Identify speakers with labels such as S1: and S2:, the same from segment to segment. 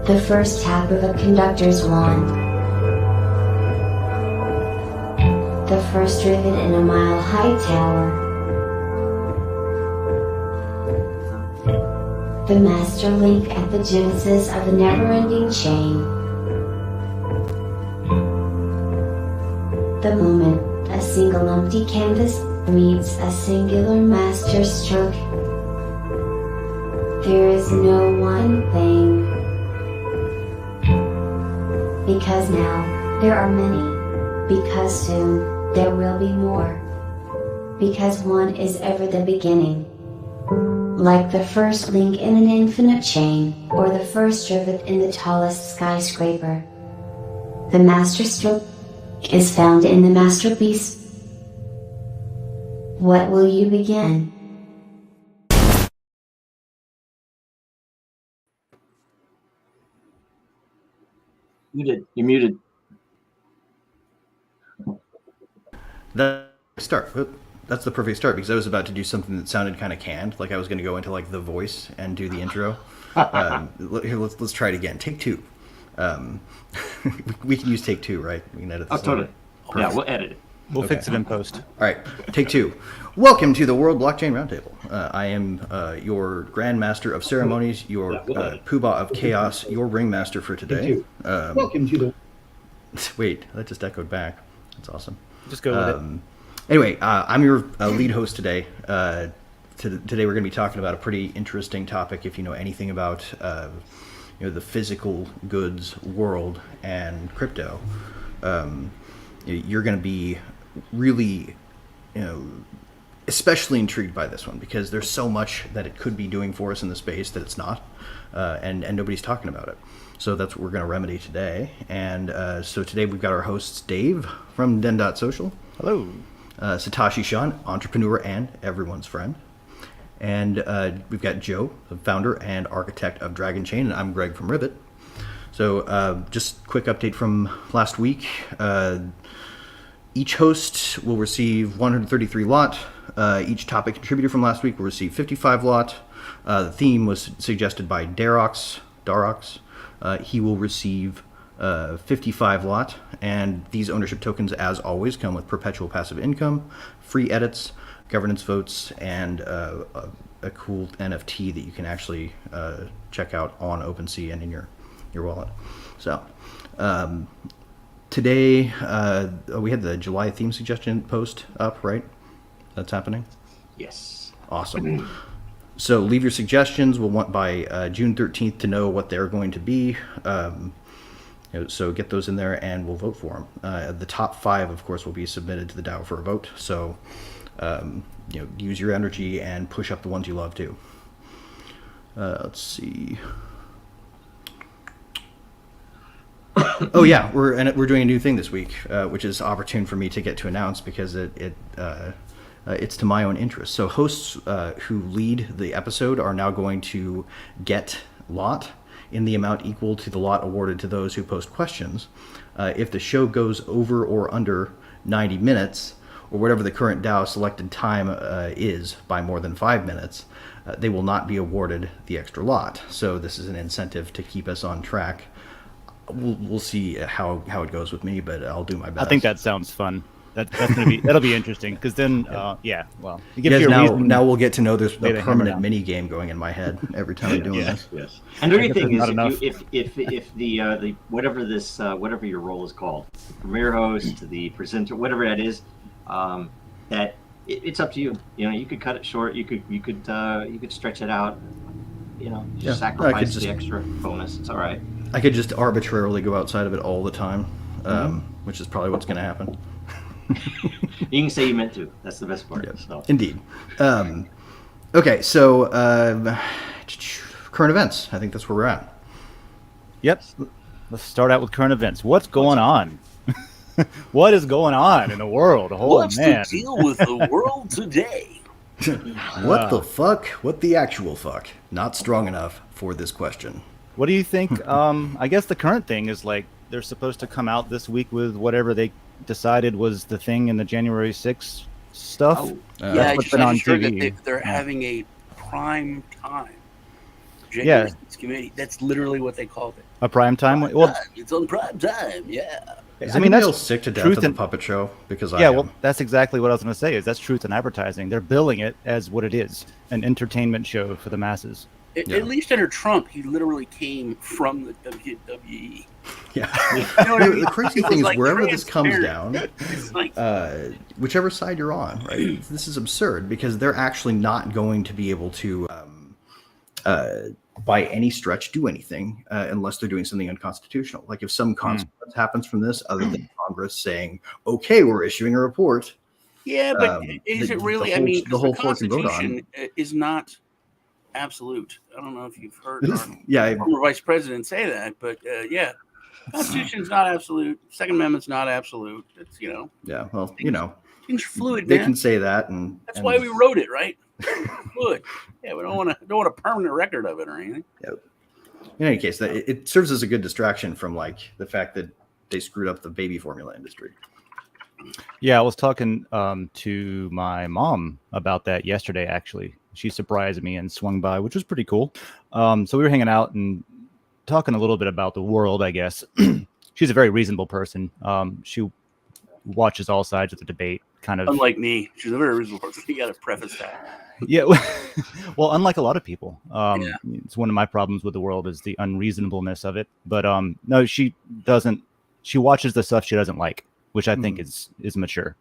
S1: The first tap of a conductor's wand. The first rivet in a mile-high tower. The master link at the genesis of a never-ending chain. The moment a single empty canvas meets a singular master stroke. There is no one thing. Because now, there are many. Because soon, there will be more. Because one is ever the beginning. Like the first link in an infinite chain, or the first rivet in the tallest skyscraper. The master stroke is found in the masterpiece. What will you begin?
S2: Muted. You're muted.
S3: That's the perfect start, because I was about to do something that sounded kind of canned, like I was going to go into like The Voice and do the intro. Here, let's try it again. Take two. We can use take two, right? We can edit this.
S2: Oh, totally. Yeah, we'll edit it.
S4: We'll fix it in post.
S3: All right, take two. Welcome to the World Blockchain Roundtable. I am your Grandmaster of Ceremonies, your Poobah of Chaos, your Ringmaster for today.
S5: Welcome to the...
S3: Wait, that just echoed back. That's awesome.
S4: Just go with it.
S3: Anyway, I'm your lead host today. Today we're going to be talking about a pretty interesting topic. If you know anything about the physical goods world and crypto, you're going to be really, especially intrigued by this one, because there's so much that it could be doing for us in the space that it's not, and nobody's talking about it. So that's what we're going to remedy today. And so today we've got our hosts, Dave from Den.Social.
S4: Hello.
S3: Satoshi Shon, entrepreneur and everyone's friend. And we've got Joe, the founder and architect of Dragon Chain, and I'm Greg from Rivet. So just quick update from last week. Each host will receive 133 lot. Each topic contributor from last week will receive 55 lot. The theme was suggested by Darox. He will receive 55 lot, and these ownership tokens, as always, come with perpetual passive income, free edits, governance votes, and a cool NFT that you can actually check out on OpenSea and in your wallet. So today we had the July theme suggestion post up, right? That's happening?
S2: Yes.
S3: Awesome. So leave your suggestions. We'll want by June 13th to know what they're going to be. So get those in there and we'll vote for them. The top 5, of course, will be submitted to the DAO for a vote. So use your energy and push up the ones you love too. Let's see. Oh yeah, we're doing a new thing this week, which is opportune for me to get to announce, because it's to my own interest. So hosts who lead the episode are now going to get lot in the amount equal to the lot awarded to those who post questions. If the show goes over or under 90 minutes, or whatever the current DAO selected time is by more than 5 minutes, they will not be awarded the extra lot. So this is an incentive to keep us on track. We'll see how it goes with me, but I'll do my best.
S4: I think that sounds fun. That'll be interesting, because then it gives you a reason.
S3: Now we'll get to know there's a permanent mini game going in my head every time I'm doing this.
S2: Yes. And the great thing is, if the whatever your role is called, the premier host, the presenter, whatever that is, that it's up to you. You could cut it short. You could stretch it out. Sacrifice the extra bonus. It's all right.
S3: I could just arbitrarily go outside of it all the time, which is probably what's going to happen.
S2: You can say you meant to. That's the best part.
S3: Yep.
S2: So.
S3: Indeed. Okay, so current events. I think that's where we're at.
S4: Yep. Let's start out with current events. What's going on? What is going on in the world?
S6: What's the deal with the world today?
S3: What the fuck? What the actual fuck? Not strong enough for this question.
S4: What do you think? I guess the current thing is they're supposed to come out this week with whatever they decided was the thing in the January 6th stuff.
S6: I just heard that they're having a prime time January 6th committee. That's literally what they called it.
S4: A prime time.
S6: It's on prime time. Yeah.
S3: Is anybody else sick to death of the puppet show? Because I am.
S4: Well, that's exactly what I was going to say. Is that's truth in advertising. They're billing it as what it is, an entertainment show for the masses.
S6: At least under Trump, he literally came from the WWE.
S3: Yeah.
S6: You know what I mean?
S3: The crazy thing is,
S6: like
S3: wherever this comes
S6: transparent.
S3: down, whichever side you're on, right? This is absurd because they're actually not going to be able to, by any stretch, do anything unless they're doing something unconstitutional. Like if some consequence happens from this, other than Congress saying, "Okay, we're issuing a report."
S6: Yeah, but is it really?
S3: The whole
S6: the
S3: floor can vote on.
S6: Constitution is not absolute. I don't know if you've heard
S3: our
S6: former vice president say that, but the Constitution is not absolute. Second Amendment's not absolute. It's
S3: Yeah, well,
S6: things are fluid.
S3: They
S6: man.
S3: can say that, and
S6: that's why we wrote it, right? Fluid. Yeah, we don't want a permanent record of it or anything.
S3: Yeah. In any case, it serves as a good distraction from like the fact that they screwed up the baby formula industry.
S4: Yeah, I was talking to my mom about that yesterday. Actually, she surprised me and swung by, which was pretty cool. So we were hanging out and talking a little bit about the world, I guess. She's a very reasonable person. She watches all sides of the debate, kind of.
S6: Unlike me, she's a very reasonable person. You got to preface that.
S4: Yeah, well, unlike a lot of people, it's one of my problems with the world is the unreasonableness of it. But no, she doesn't. She watches the stuff she doesn't like, which I think is mature.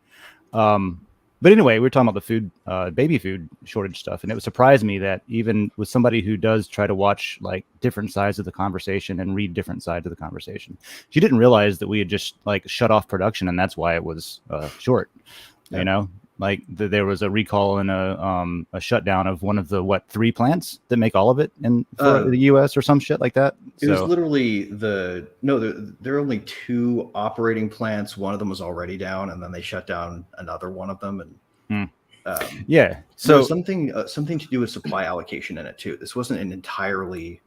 S4: But anyway, we were talking about the food, baby food shortage stuff, and it would surprise me that even with somebody who does try to watch like different sides of the conversation and read different sides of the conversation, she didn't realize that we had just like shut off production, and that's why it was short. Yeah. You know, like there was a recall and a shutdown of one of the 3 plants that make all of it in the U.S. or some shit like that.
S3: It was literally there are only 2 operating plants. One of them was already down, and then they shut down another one of them. And so something to do with supply allocation in it too. This wasn't an entirely.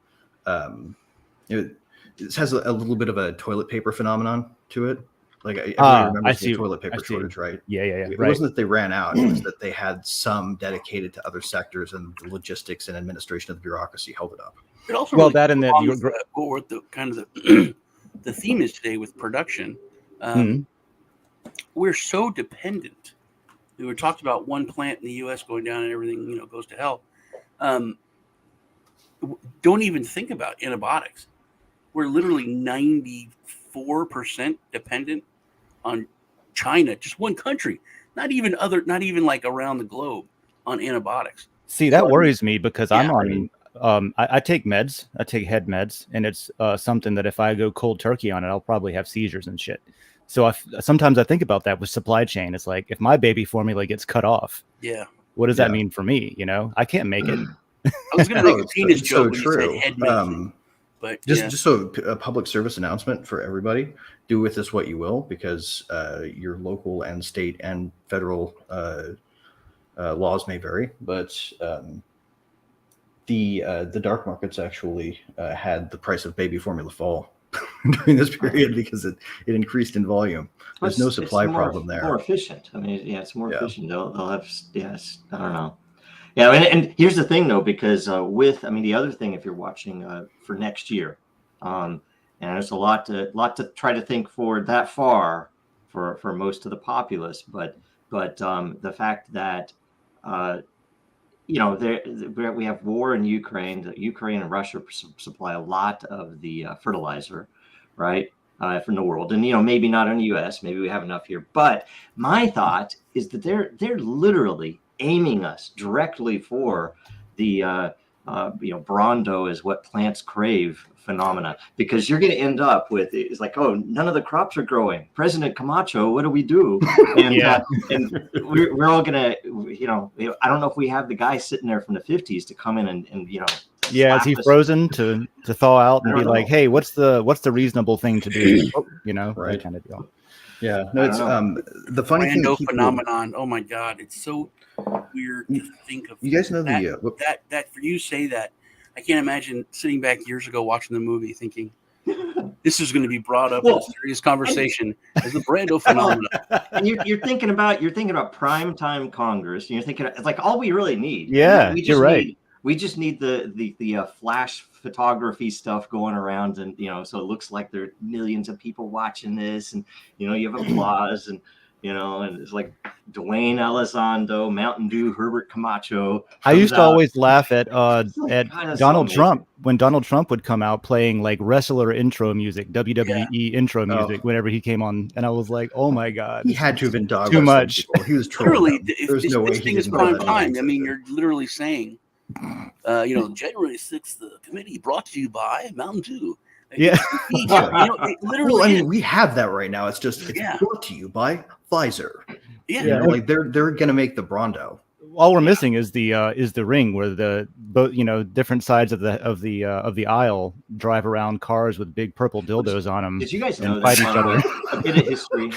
S3: This has a little bit of a toilet paper phenomenon to it. Like everybody remembers the toilet paper shortage, right?
S4: Yeah.
S3: It wasn't that they ran out; it was that they had some dedicated to other sectors, and the logistics and administration of the bureaucracy held it up.
S6: It also
S4: well,
S6: really
S4: that and
S6: what the kind of the theme is today with production. We're so dependent. We were talked about one plant in the U.S. going down and everything goes to hell. Don't even think about antibiotics. We're literally 94% dependent on China, just one country, not even like around the globe on antibiotics.
S4: See, that worries me because I'm on. I take meds. I take head meds, and it's something that if I go cold turkey on it, I'll probably have seizures and shit. So sometimes I think about that with supply chain. It's like if my baby formula gets cut off, what does that mean for me? I can't make it.
S6: I was going to make a penis joke when you said head medicine. But
S3: just so a public service announcement for everybody: do with this what you will, because your local and state and federal laws may vary. But the dark markets actually had the price of baby formula fall during this period because it increased in volume. There's no supply problem there.
S2: More efficient. I mean, it's more efficient. They'll have I don't know. Yeah, and here's the thing, though, because the other thing, if you're watching for next year, and there's a lot to try to think forward that far for most of the populace, but the fact that we have war in Ukraine. Ukraine and Russia supply a lot of the fertilizer, right, from the world, and maybe not in the U.S. Maybe we have enough here, but my thought is that they're literally aiming us directly for the Brondo is what plants crave phenomena, because you're going to end up with it's like, oh, none of the crops are growing. President Camacho, what do we do? And and we're all going to I don't know if we have the guy sitting there from the 50s to come in and
S4: is he frozen to thaw out and be like, hey, what's the reasonable thing to do? Right, that kind of deal.
S3: Yeah, no, it's the funny thing.
S6: Phenomenon. Oh my God, it's so weird to think of.
S3: You guys know
S6: that for you say that, I can't imagine sitting back years ago watching the movie thinking this is going to be brought up in a serious conversation as the Brando phenomenon.
S2: And you're thinking about primetime Congress, and you're thinking it's like all we really need.
S4: Yeah,
S2: we just
S4: you're right.
S2: We just need the flash photography stuff going around, and so it looks like there are millions of people watching this, and you have applause, and and it's like Dwayne Elizondo, Mountain Dew, Herbert Camacho.
S4: I used to always laugh at Donald
S2: so
S4: Trump when Donald Trump would come out playing like wrestler intro music, WWE intro music whenever he came on, and I was like, oh my god,
S3: he had to have been dog
S4: too much.
S3: People. He was trolling.
S6: Literally,
S3: There's no way
S6: this
S3: he
S6: thing is
S3: didn't
S6: prime
S3: know that.
S6: time. I mean, you're literally saying, January 6th, the committee brought to you by Mountain Dew.
S4: Yeah.
S6: Literally.
S3: Well, I mean, we have that right now. It's just brought to you by Pfizer.
S6: Yeah.
S3: Like they're gonna make the Brondo.
S4: All we're missing is the ring where the both different sides of the aisle drive around cars with big purple dildos on them.
S2: Did you guys know
S4: and fight each other?
S2: A bit of history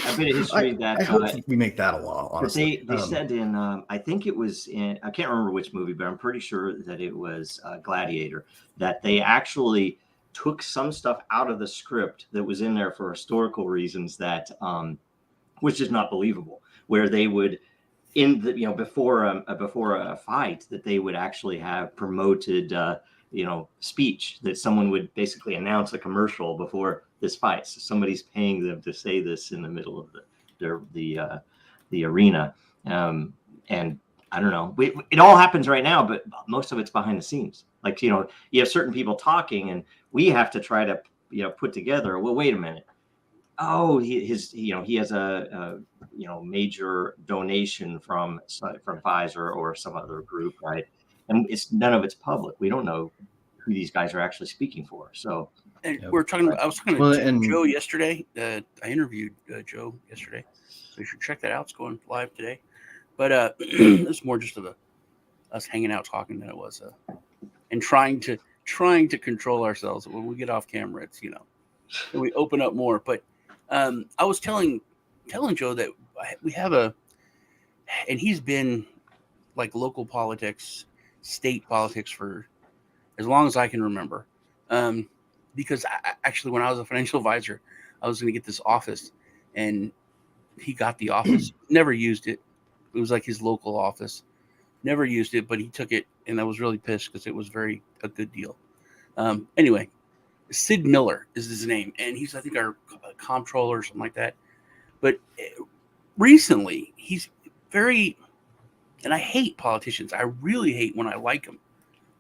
S3: I hope we make that a law. Honestly,
S2: they said in I think it was in, I can't remember which movie, but I'm pretty sure that it was Gladiator, that they actually took some stuff out of the script that was in there for historical reasons that was just not believable, where they would in the before a fight that they would actually have promoted speech that someone would basically announce a commercial before this fight, so somebody's paying them to say this in the middle of the arena, and I don't know, it all happens right now, but most of it's behind the scenes. Like you have certain people talking, and we have to try to put together, well, wait a minute, oh, he has a major donation from Pfizer or some other group, right? And none of it's public. We don't know who these guys are actually speaking for. So
S6: I was talking to Joe yesterday. I interviewed Joe yesterday, so you should check that out. It's going live today. But it's more just of us hanging out talking than it was, and trying to control ourselves. When we get off camera, it's and we open up more. But I was telling Joe that we have and he's been like local politics, state politics for as long as I can remember. Because actually, when I was a financial advisor, I was going to get this office, and he got the office, never used it. It was like his local office, never used it, but he took it, and I was really pissed because it was a good deal. Anyway, Sid Miller is his name, and he's, I think, our comptroller or something like that. But recently, he's very, and I hate politicians. I really hate when I like them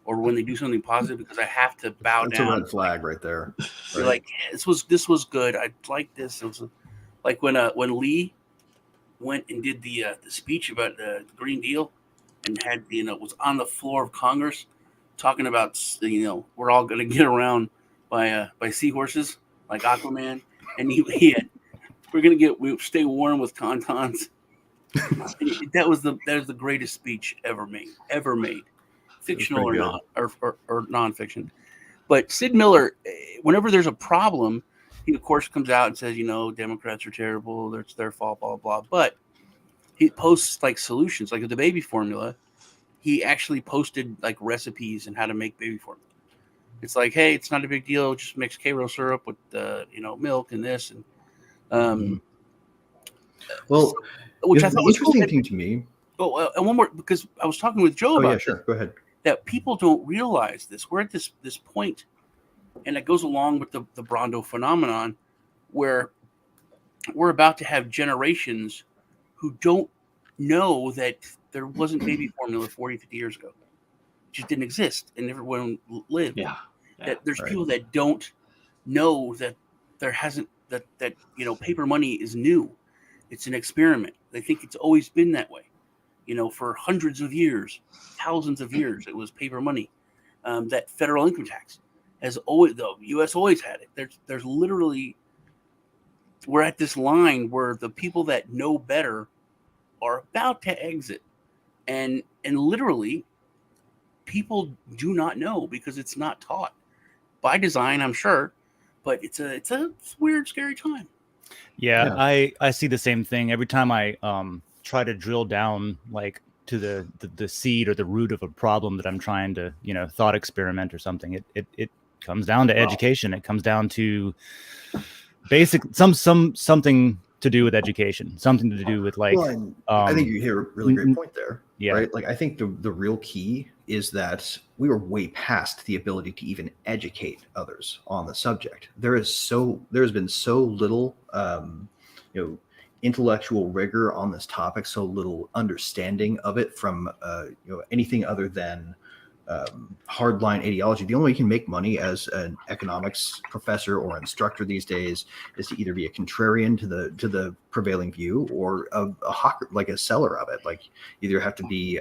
S6: or when they do something positive, because I have to bow down.
S3: That's a red flag right there.
S6: Right? Like, this was good. I like this. It was like when Lee went and did the speech about the Green Deal and had was on the floor of Congress talking about we're all going to get around by seahorses like Aquaman, and he had we stay warm with tauntauns. that was the greatest speech ever made, fictional or not, or nonfiction. But Sid Miller, whenever there's a problem, he of course comes out and says, Democrats are terrible, it's their fault, blah blah blah. But he posts like solutions, like the baby formula. He actually posted like recipes and how to make baby formula. It's like, hey, it's not a big deal. Just mix Karo syrup with milk and this and which I thought was
S3: interesting thing to me.
S6: Oh, and one more, because I was talking with Joe about.
S3: Yeah, sure. Go ahead.
S6: That people don't realize this. We're at this point, and it goes along with the Brondo phenomenon, where we're about to have generations who don't know that there wasn't baby formula 40, 50 years ago. It just didn't exist, and everyone lived.
S2: Yeah.
S6: That there's people that don't know that there hasn't that paper money is new. It's an experiment. They think it's always been that way. For hundreds of years, thousands of years, it was paper money. That federal income tax has always, the U.S. always had it. There's literally, we're at this line where the people that know better are about to exit, and literally, people do not know because it's not taught by design, I'm sure, but it's a weird, scary time.
S4: Yeah. I see the same thing every time I try to drill down like to the seed or the root of a problem that I'm trying to thought experiment or something. It comes down to education. It comes down to basic something to do with education, something to do with like.
S3: Well, I think you hit a really great point there.
S4: Yeah.
S3: Right. Like I think the real key is that we were way past the ability to even educate others on the subject. There's been so little, intellectual rigor on this topic, so little understanding of it from anything other than hardline ideology. The only way you can make money as an economics professor or instructor these days is to either be a contrarian to the prevailing view or a hawker, like a seller of it. Like you either have to be,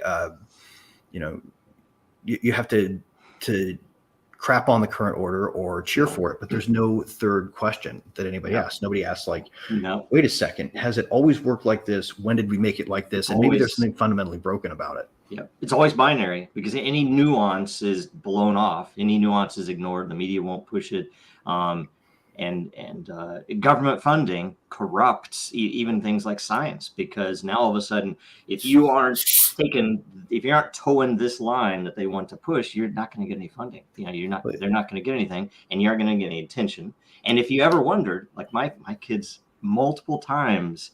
S3: you have to crap on the current order or cheer for it, but there's no third question that anybody asks. Nobody asks like,
S2: no.
S3: Wait a second, has it always worked like this? When did we make it like this? And maybe there's something fundamentally broken about it.
S2: Yeah, it's always binary because any nuance is blown off. Any nuance is ignored. The media won't push it. And government funding corrupts even things like science, because now all of a sudden, if you aren't towing this line that they want to push, you're not going to get any funding. They're not going to get anything, and you're not going to get any attention. And if you ever wondered, like my kids multiple times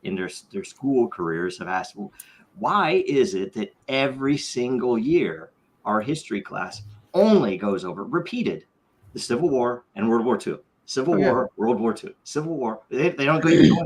S2: in their school careers have asked, well, why is it that every single year our history class only goes over repeated the Civil War and World War II? Civil War, World War II, Civil War. They don't go even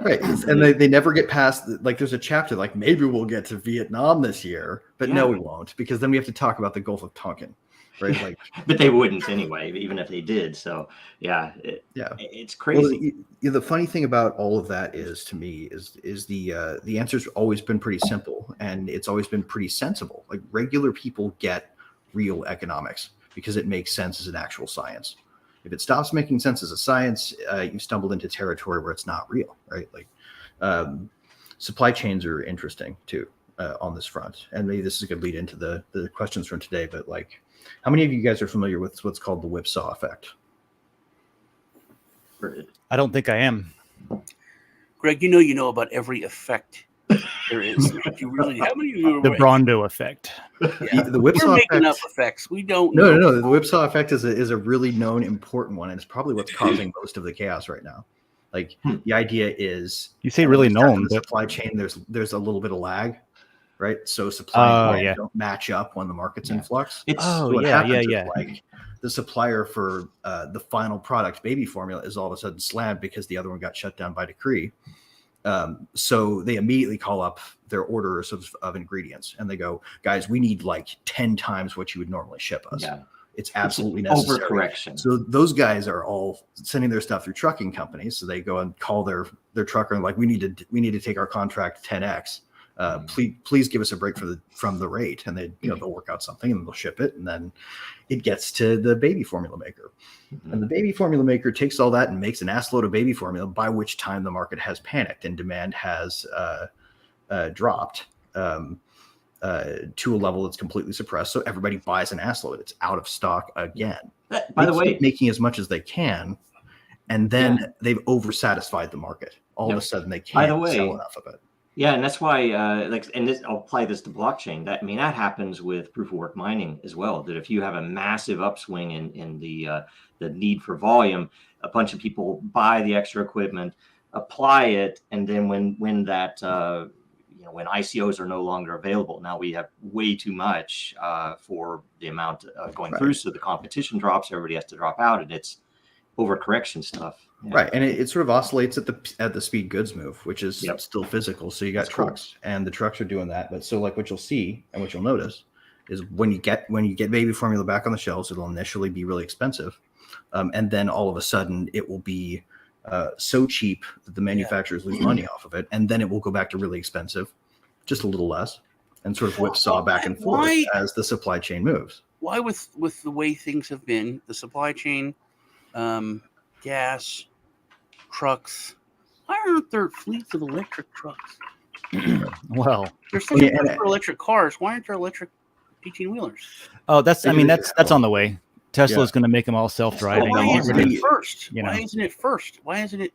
S3: right, and they never get past. Like there's a chapter like maybe we'll get to Vietnam this year, but no, we won't, because then we have to talk about the Gulf of Tonkin, right? Like,
S2: but they wouldn't anyway, even if they did. So it's crazy.
S3: Well, the funny thing about all of that is, to me, is the answer's always been pretty simple, and it's always been pretty sensible. Like regular people get real economics because it makes sense as an actual science. If it stops making sense as a science, you stumbled into territory where it's not real, right? Like supply chains are interesting too on this front, and maybe this is a good lead into the questions from today. But like, how many of you guys are familiar with what's called the whipsaw effect?
S4: I don't think I am.
S6: Greg, you know about every effect there is. You really, how many of you are
S4: the Brando effect?
S6: Yeah.
S3: The whipsaw
S6: We're making
S3: effect,
S6: up effects. We don't.
S3: No. The whipsaw effect is a really known important one, and it's probably what's causing most of the chaos right now. Like the idea is,
S4: you say really known,
S3: the supply chain. There's a little bit of lag, right? So supply and demand don't match up when the market's in flux. Like the supplier for the final product, baby formula, is all of a sudden slammed because the other one got shut down by decree. So they immediately call up their orders of ingredients, and they go, guys, we need like 10 times what you would normally ship us. Yeah. It's absolutely necessary.
S2: Overcorrection.
S3: So those guys are all sending their stuff through trucking companies. So they go and call their trucker and like, we need to take our contract 10x. Please give us a break from the rate, and they'll work out something and they'll ship it, and then it gets to the baby formula maker, and the baby formula maker takes all that and makes an assload of baby formula, by which time the market has panicked and demand has dropped to a level that's completely suppressed. So everybody buys an assload. It's out of stock again.
S2: By the way,
S3: making as much as they can, and then they've oversatisfied the market. All of a sudden, they can't sell enough of it.
S2: Yeah, and that's why, I'll apply this to blockchain. That happens with proof of work mining as well. That if you have a massive upswing in the need for volume, a bunch of people buy the extra equipment, apply it, and then when that when ICOs are no longer available, now we have way too much for the amount going through. So the competition drops, everybody has to drop out, and it's overcorrection stuff. Yeah.
S3: Right, and it sort of oscillates at the speed goods move, which is still physical. So you got trucks, and the trucks are doing that. But so like what you'll see and what you'll notice is when you get baby formula back on the shelves, it'll initially be really expensive, and then all of a sudden it will be so cheap that the manufacturers lose money off of it, and then it will go back to really expensive, just a little less, and sort of whipsaw back and forth as the supply chain moves.
S6: Why, with the way things have been, the supply chain, gas, trucks, why aren't there fleets of electric trucks?
S4: Well,
S6: there's such for electric cars. Why aren't there electric 18-wheelers?
S4: Oh, that's on the way. Tesla's going to make them all self-driving.
S6: Why isn't it first? Why isn't it first? Why isn't it?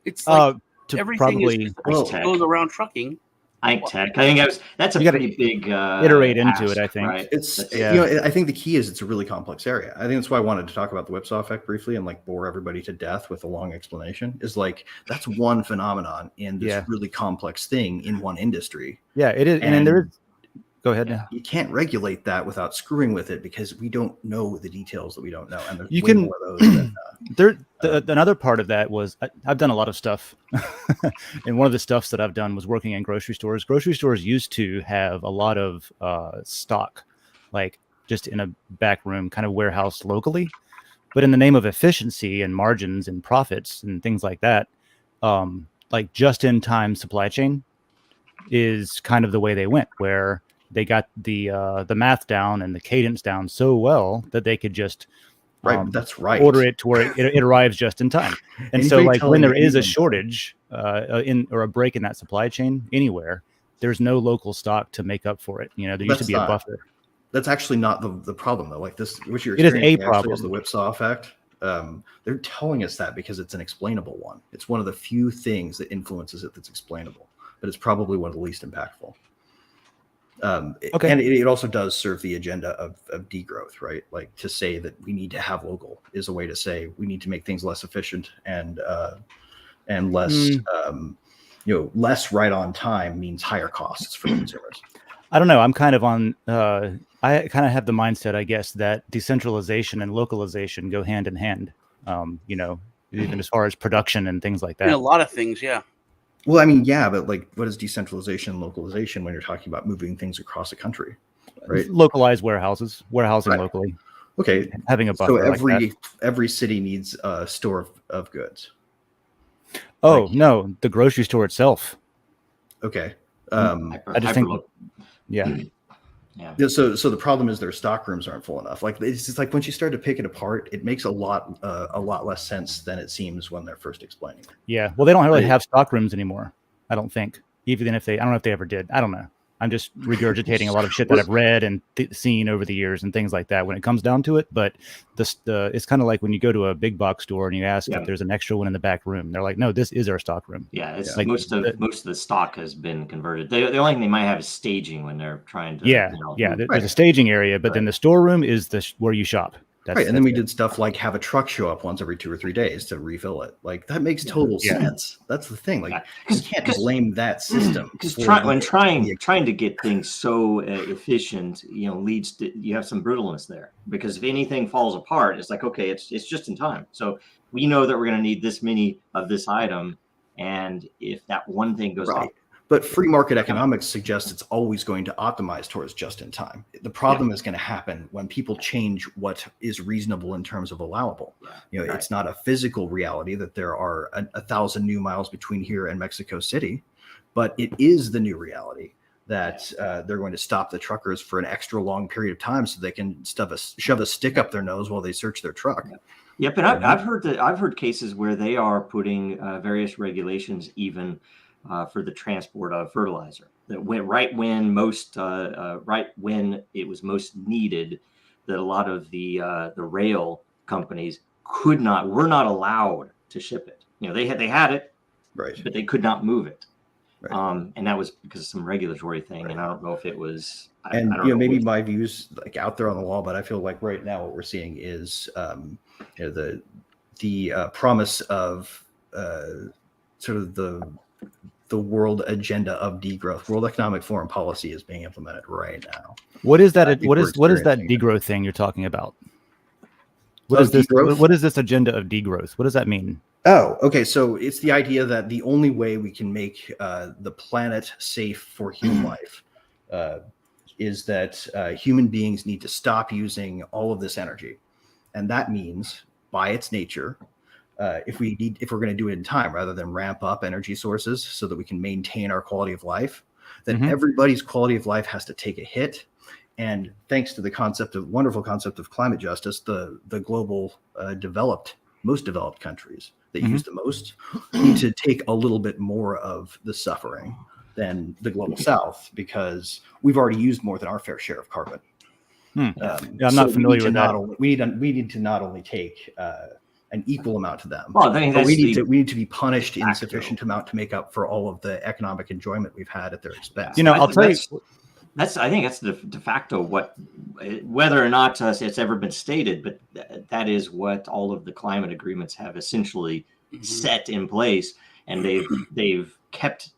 S6: It's like everything goes around trucking.
S2: I think tech. I think that's a pretty big
S4: iterate into
S2: ask,
S4: it. I think
S2: right?
S3: It's I think the key is it's a really complex area. I think that's why I wanted to talk about the whipsaw effect briefly and like bore everybody to death with a long explanation. Is like that's one phenomenon in this really complex thing in one industry.
S4: Yeah, it is, and there is. Go ahead.
S3: Yeah. You can't regulate that without screwing with it because we don't know the details that we don't know, and there's
S4: you
S3: way
S4: can.
S3: More of those than,
S4: Another part of that was I've done a lot of stuff, and one of the stuffs that I've done was working in grocery stores. Grocery stores used to have a lot of stock, like just in a back room, kind of warehouse locally. But in the name of efficiency and margins and profits and things like that, like just-in-time supply chain is kind of the way they went, where they got the math down and the cadence down so well that they could just
S3: that's right.
S4: Order it to where it arrives just in time. And so, like when there is a shortage or a break in that supply chain anywhere, there's no local stock to make up for it. You know, there used to be a buffer.
S3: That's actually not the problem though. Like this, which you're
S4: experiencing,
S3: it is a problem. Is the whipsaw effect. They're telling us that because it's an explainable one. It's one of the few things that influences it that's explainable, but it's probably one of the least impactful. Okay. And it also does serve the agenda of degrowth, right? Like to say that we need to have local is a way to say we need to make things less efficient and less, less right on time means higher costs for consumers.
S4: I don't know. I'm kind of on, I kind of have the mindset, I guess, that decentralization and localization go hand in hand, even as far as production and things like that.
S6: In a lot of things, yeah.
S3: Well, I mean, yeah, but like, what is decentralization and localization when you're talking about moving things across the country, right?
S4: Localized warehousing locally.
S3: Okay,
S4: having a buffer.
S3: So every city needs a store of goods.
S4: Oh no, the grocery store itself.
S3: Okay,
S4: I just think, yeah.
S3: Yeah. So the problem is their stock rooms aren't full enough. Like it's just like once you start to pick it apart, it makes a lot less sense than it seems when they're first explaining it.
S4: Yeah. Well, they don't really have stock rooms anymore. I don't think. Even if I don't know if they ever did. I don't know. I'm just regurgitating a lot of shit that I've read and seen over the years and things like that when it comes down to it. But it's kind of like when you go to a big box store and you ask if there's an extra one in the back room. They're like, no, this is our stock room.
S2: Yeah, it's like most of the stock has been converted. The only thing they might have is staging when they're trying to.
S4: There's a staging area, but then the storeroom is where you shop.
S3: And then we did stuff like have a truck show up once every 2 or 3 days to refill it. Like that makes total sense. That's the thing. Like you can't blame that system.
S2: Because trying to get things so efficient, leads to you have some brittleness there. Because if anything falls apart, it's like okay, it's just in time. So we know that we're going to need this many of this item, and if that one thing goes off.
S3: But free market economics suggests it's always going to optimize towards just in time. The problem is going to happen when people change what is reasonable in terms of allowable. It's not a physical reality that there are 1,000 new miles between here and Mexico City, but it is the new reality that they're going to stop the truckers for an extra long period of time so they can shove a stick up their nose while they search their truck.
S2: Yep, and I've heard cases where they are putting various regulations even. For the transport of fertilizer, that right when it was most needed, that a lot of the rail companies were not allowed to ship it. They had it,
S3: right,
S2: but they could not move it. Right. And that was because of some regulatory thing, and I don't know if it was.
S3: Maybe my views like out there on the wall, but I feel like right now what we're seeing is the promise of sort of the world agenda of degrowth. World Economic Foreign Policy is being implemented right now.
S4: What is that? What is that degrowth thing you're talking about? What is this? What is this agenda of degrowth? What does that mean?
S3: Oh, okay. So it's the idea that the only way we can make the planet safe for human life is that human beings need to stop using all of this energy, and that means, by its nature, if we're going to do it in time rather than ramp up energy sources so that we can maintain our quality of life, then everybody's quality of life has to take a hit. And thanks to the wonderful concept of climate justice, the global most developed countries that use the most need to take a little bit more of the suffering than the global south, because we've already used more than our fair share of carbon.
S4: I'm not familiar with that.
S3: We need to not only take an equal amount to them.
S2: Well, I think
S3: we need to be punished in sufficient amount to make up for all of the economic enjoyment we've had at their expense.
S4: I'll tell you.
S2: I think that's the de facto whether or not it's ever been stated, but that is what all of the climate agreements have essentially set in place, and they've kept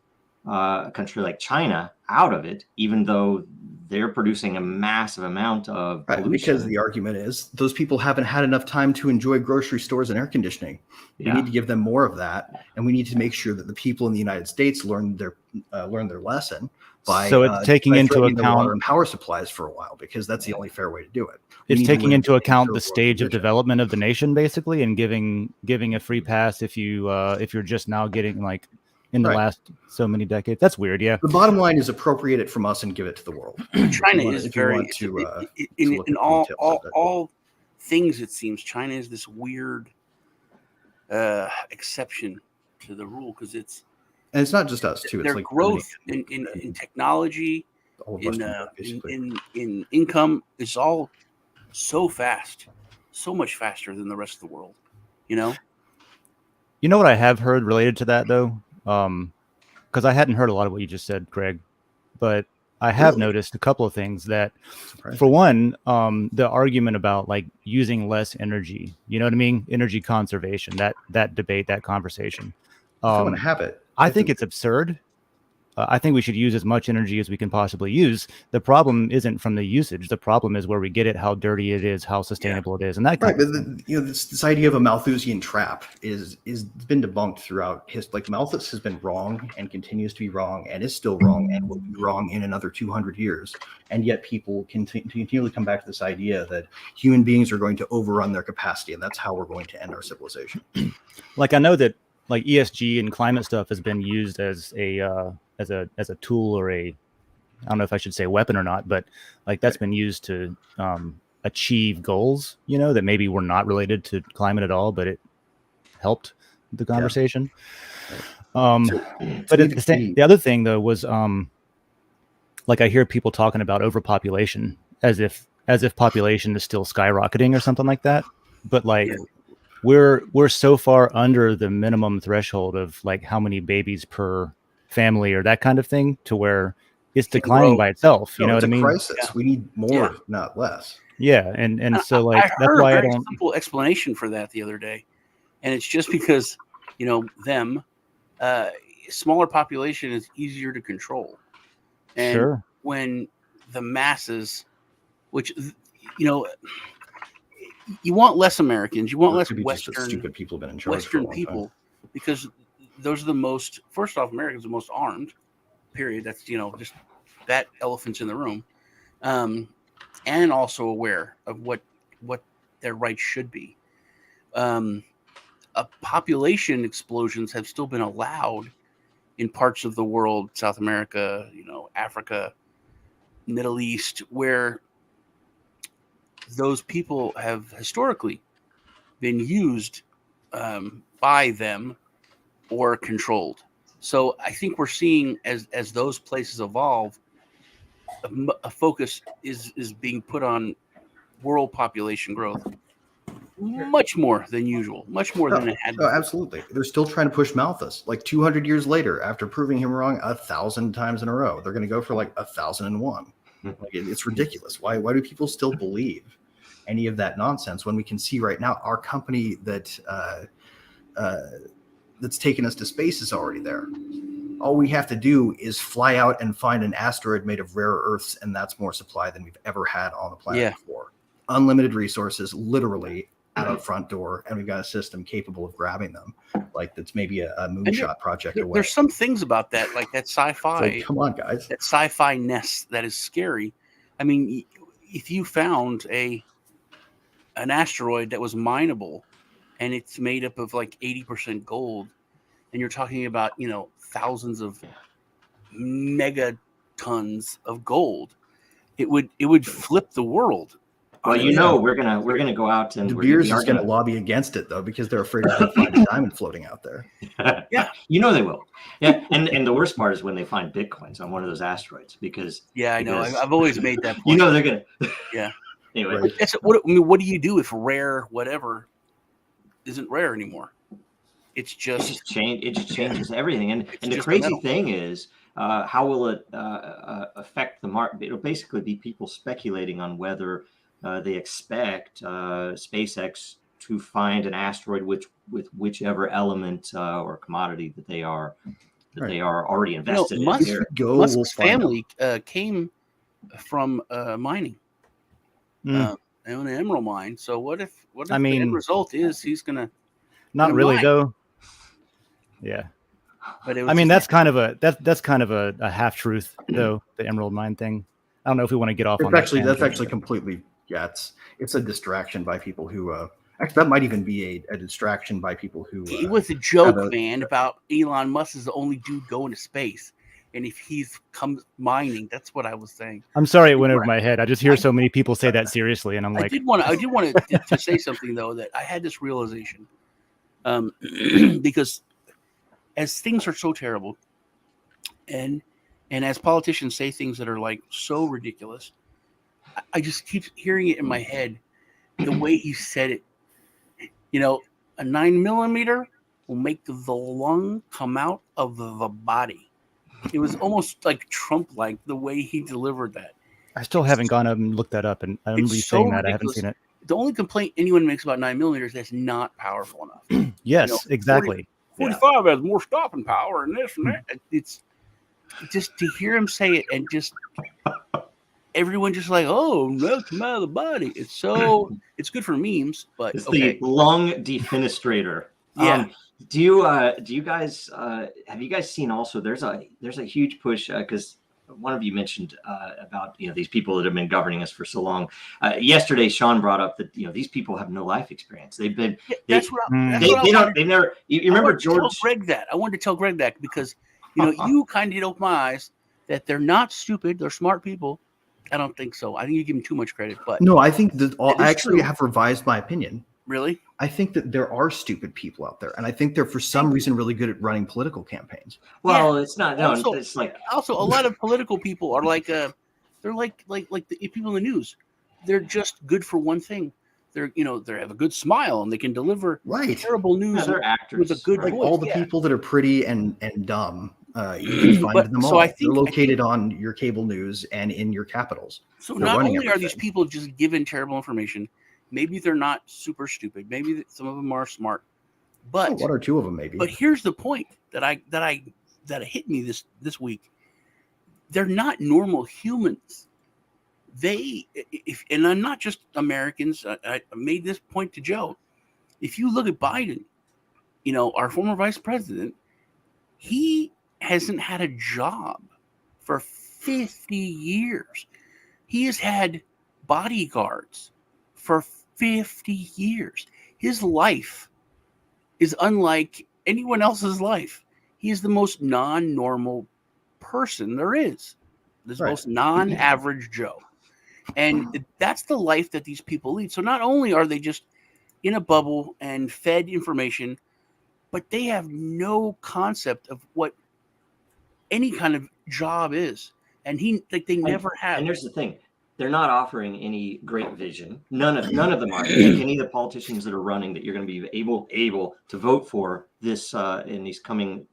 S2: a country like China out of it, even though they're producing a massive amount of pollution.
S3: Because the argument is those people haven't had enough time to enjoy grocery stores and air conditioning. We need to give them more of that, and we need to make sure that the people in the United States learn their lesson by
S4: taking into account
S3: water and power supplies for a while, because that's the only fair way to do it.
S4: It's taking into account the stage of development of the nation, basically, and giving a free pass if you're just now getting like in the last so many decades. That's weird. Yeah.
S3: The bottom line is appropriate it from us and give it to the world.
S6: China is very in all things. It seems China is this weird exception to the rule, because it's not just us too. It's their growth in technology, in income is all so fast, so much faster than the rest of the world. You know
S4: what I have heard related to that though. Because I hadn't heard a lot of what you just said, Craig, but I have noticed a couple of things that, for one, the argument about like using less energy, you know what I mean? Energy conservation, that debate, that conversation.
S3: I want to have it.
S4: I think it's absurd. I think we should use as much energy as we can possibly use. The problem isn't from the usage. The problem is where we get it, how dirty it is, how sustainable it is, and that.
S3: Right, but this idea of a Malthusian trap is been debunked throughout history. Like Malthus has been wrong and continues to be wrong and is still wrong and will be wrong in another 200 years. And yet people continually come back to this idea that human beings are going to overrun their capacity, and that's how we're going to end our civilization.
S4: Like I know that like ESG and climate stuff has been used as a tool, or I don't know if I should say weapon or not, but like that's been used to achieve goals, that maybe were not related to climate at all, but it helped the conversation. But the other thing though was like I hear people talking about overpopulation as if population is still skyrocketing or something like that. But like we're so far under the minimum threshold of like how many babies per family or that kind of thing, to where it's declining by itself. You know what I mean?
S3: Crisis. Yeah. We need more, not less.
S4: Yeah, and so like
S6: I heard that's why I don't. Simple explanation for that the other day, and it's just because smaller population is easier to control, and when the masses, which you want less Americans, you want less Western
S3: stupid people have been in charge
S6: Western people, because those are the most. First off, Americans are the most armed. Period. That's just that elephant's in the room, and also aware of what their rights should be. Population explosions have still been allowed in parts of the world, South America, Africa, Middle East, where those people have historically been used by them or controlled. So I think we're seeing as those places evolve, a focus is being put on world population growth much more than usual, much more than it had been.
S3: Absolutely. They're still trying to push Malthus. Like 200 years later, after proving him wrong 1,000 times in a row, they're going to go for like 1,001. Like it's ridiculous. Why do people still believe any of that nonsense when we can see right now our company that's taken us to space is already there? All we have to do is fly out and find an asteroid made of rare earths, and that's more supply than we've ever had on the planet before. Unlimited resources, literally at our front door, and we've got a system capable of grabbing them. Like that's maybe a moonshot project away.
S6: There's some things about that, like that sci-fi.
S3: Like, come on, guys.
S6: That sci-fi nest that is scary. I mean, if you found an asteroid that was mineable, and it's made up of like 80% gold, and you're talking about thousands of megatons of gold, it would flip the world.
S2: Well, we're gonna go out and
S3: De Beers is gonna lobby against it though, because they're afraid to find a diamond floating out there.
S2: Yeah, they will. Yeah, and the worst part is when they find bitcoins on one of those asteroids, because
S6: I know I've always made that point.
S2: They're gonna.
S6: Yeah.
S2: Anyway,
S6: what do you do if rare whatever isn't rare anymore. It's just
S2: it just changes everything. And the crazy thing is, how will it affect the market? It'll basically be people speculating on whether they expect SpaceX to find an asteroid with whichever element or commodity that they are already invested in.
S6: Musk's family came from mining. They own an emerald mine. So what if the end result is he's gonna
S4: not really mine? Though. Yeah. But that's kind of a half truth though, the emerald mine thing. I don't know if we want to get off on
S3: that's actually completely it's a distraction by people who actually that might even be a distraction by people who
S6: it was a joke, man, about Elon Musk is the only dude going to space. And if he's comes mining, that's what I was saying.
S4: I'm sorry it went over my head. I just hear so many people say that seriously, and I'm like,
S6: I did want to say something though, that I had this realization, because as things are so terrible, and as politicians say things that are like so ridiculous, I just keep hearing it in my head, the way he said it. You know, a 9mm will make the lung come out of the body. It was almost like Trump-like the way he delivered that.
S4: I still haven't gone up and looked that up, and I remember you saying that. I haven't seen it.
S6: The only complaint anyone makes about 9mm is that's not powerful enough.
S4: Yes, exactly.
S6: 45 has more stopping power and this and that. It's just to hear him say it and just everyone just like, oh, no, come out of the body. It's good for memes, but
S2: it's the lung defenestrator.
S6: Yeah.
S2: Do you guys have you guys seen also? There's a huge push because one of you mentioned about these people that have been governing us for so long. Yesterday, Sean brought up that these people have no life experience. They've been they never. You remember George?
S6: I wanted to tell Greg that because you kind of did open my eyes that they're not stupid. They're smart people. I don't think so. I think you give them too much credit. But
S3: no, I think that I actually have revised my opinion.
S6: Really?
S3: I think that there are stupid people out there, and I think they're for some reason really good at running political campaigns.
S2: Well, it's not. No,
S6: also,
S2: it's like
S6: also a lot of political people are like they're like the people in the news. They're just good for one thing. They have a good smile and they can deliver terrible news
S2: they're actors,
S6: with a good voice.
S3: All the people that are pretty and dumb, you can find them all. So they're located on your cable news and in your capitals.
S6: So not only are these people just given terrible information. Maybe they're not super stupid. Maybe some of them are smart, but
S3: one or two of them maybe.
S6: But here's the point that hit me this week. They're not normal humans. And I'm not just Americans. I made this point to Joe. If you look at Biden, our former vice president, he hasn't had a job for 50 years. He has had bodyguards for 50 years. His life is unlike anyone else's life. He is the most non-normal person there is. This most non-average Joe. And that's the life that these people lead. So not only are they just in a bubble and fed information, but they have no concept of what any kind of job is. And they never have.
S2: And here's the thing. They're not offering any great vision. None of them are. Any of the politicians that are running that you're going to be able to vote for this in these coming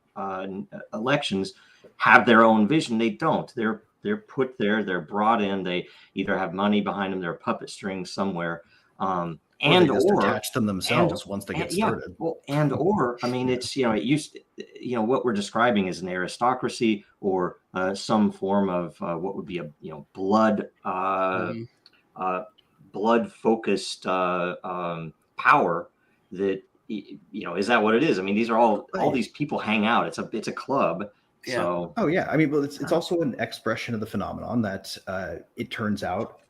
S2: elections have their own vision. They don't. They're put there. They're brought in. They either have money behind them. They're a puppet string somewhere.
S3: Or attach them themselves once they get started.
S2: It's it used to, what we're describing is an aristocracy or some form of what would be a blood focused power that is that what it is? I mean, these are all these people hang out. It's a club. Yeah. So
S3: it's also an expression of the phenomenon that it turns out,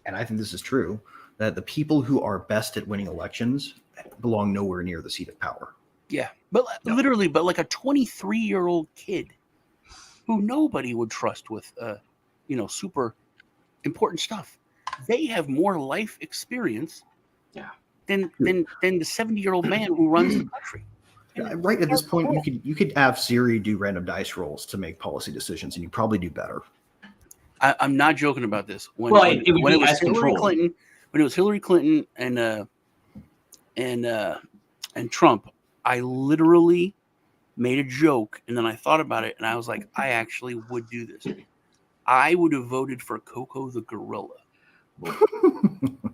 S3: and I think this is true, that the people who are best at winning elections belong nowhere near the seat of power.
S6: Yeah, but literally, but like a 23-year-old kid who nobody would trust with, super important stuff. They have more life experience, than the 70-year-old man who runs the country.
S3: Right at this point, you could have Siri do random dice rolls to make policy decisions, and you probably do better.
S6: I'm not joking about this.
S2: When it was
S6: Hillary Clinton and and Trump, I literally made a joke, and then I thought about it, and I was like, I actually would do this. I would have voted for Coco the gorilla.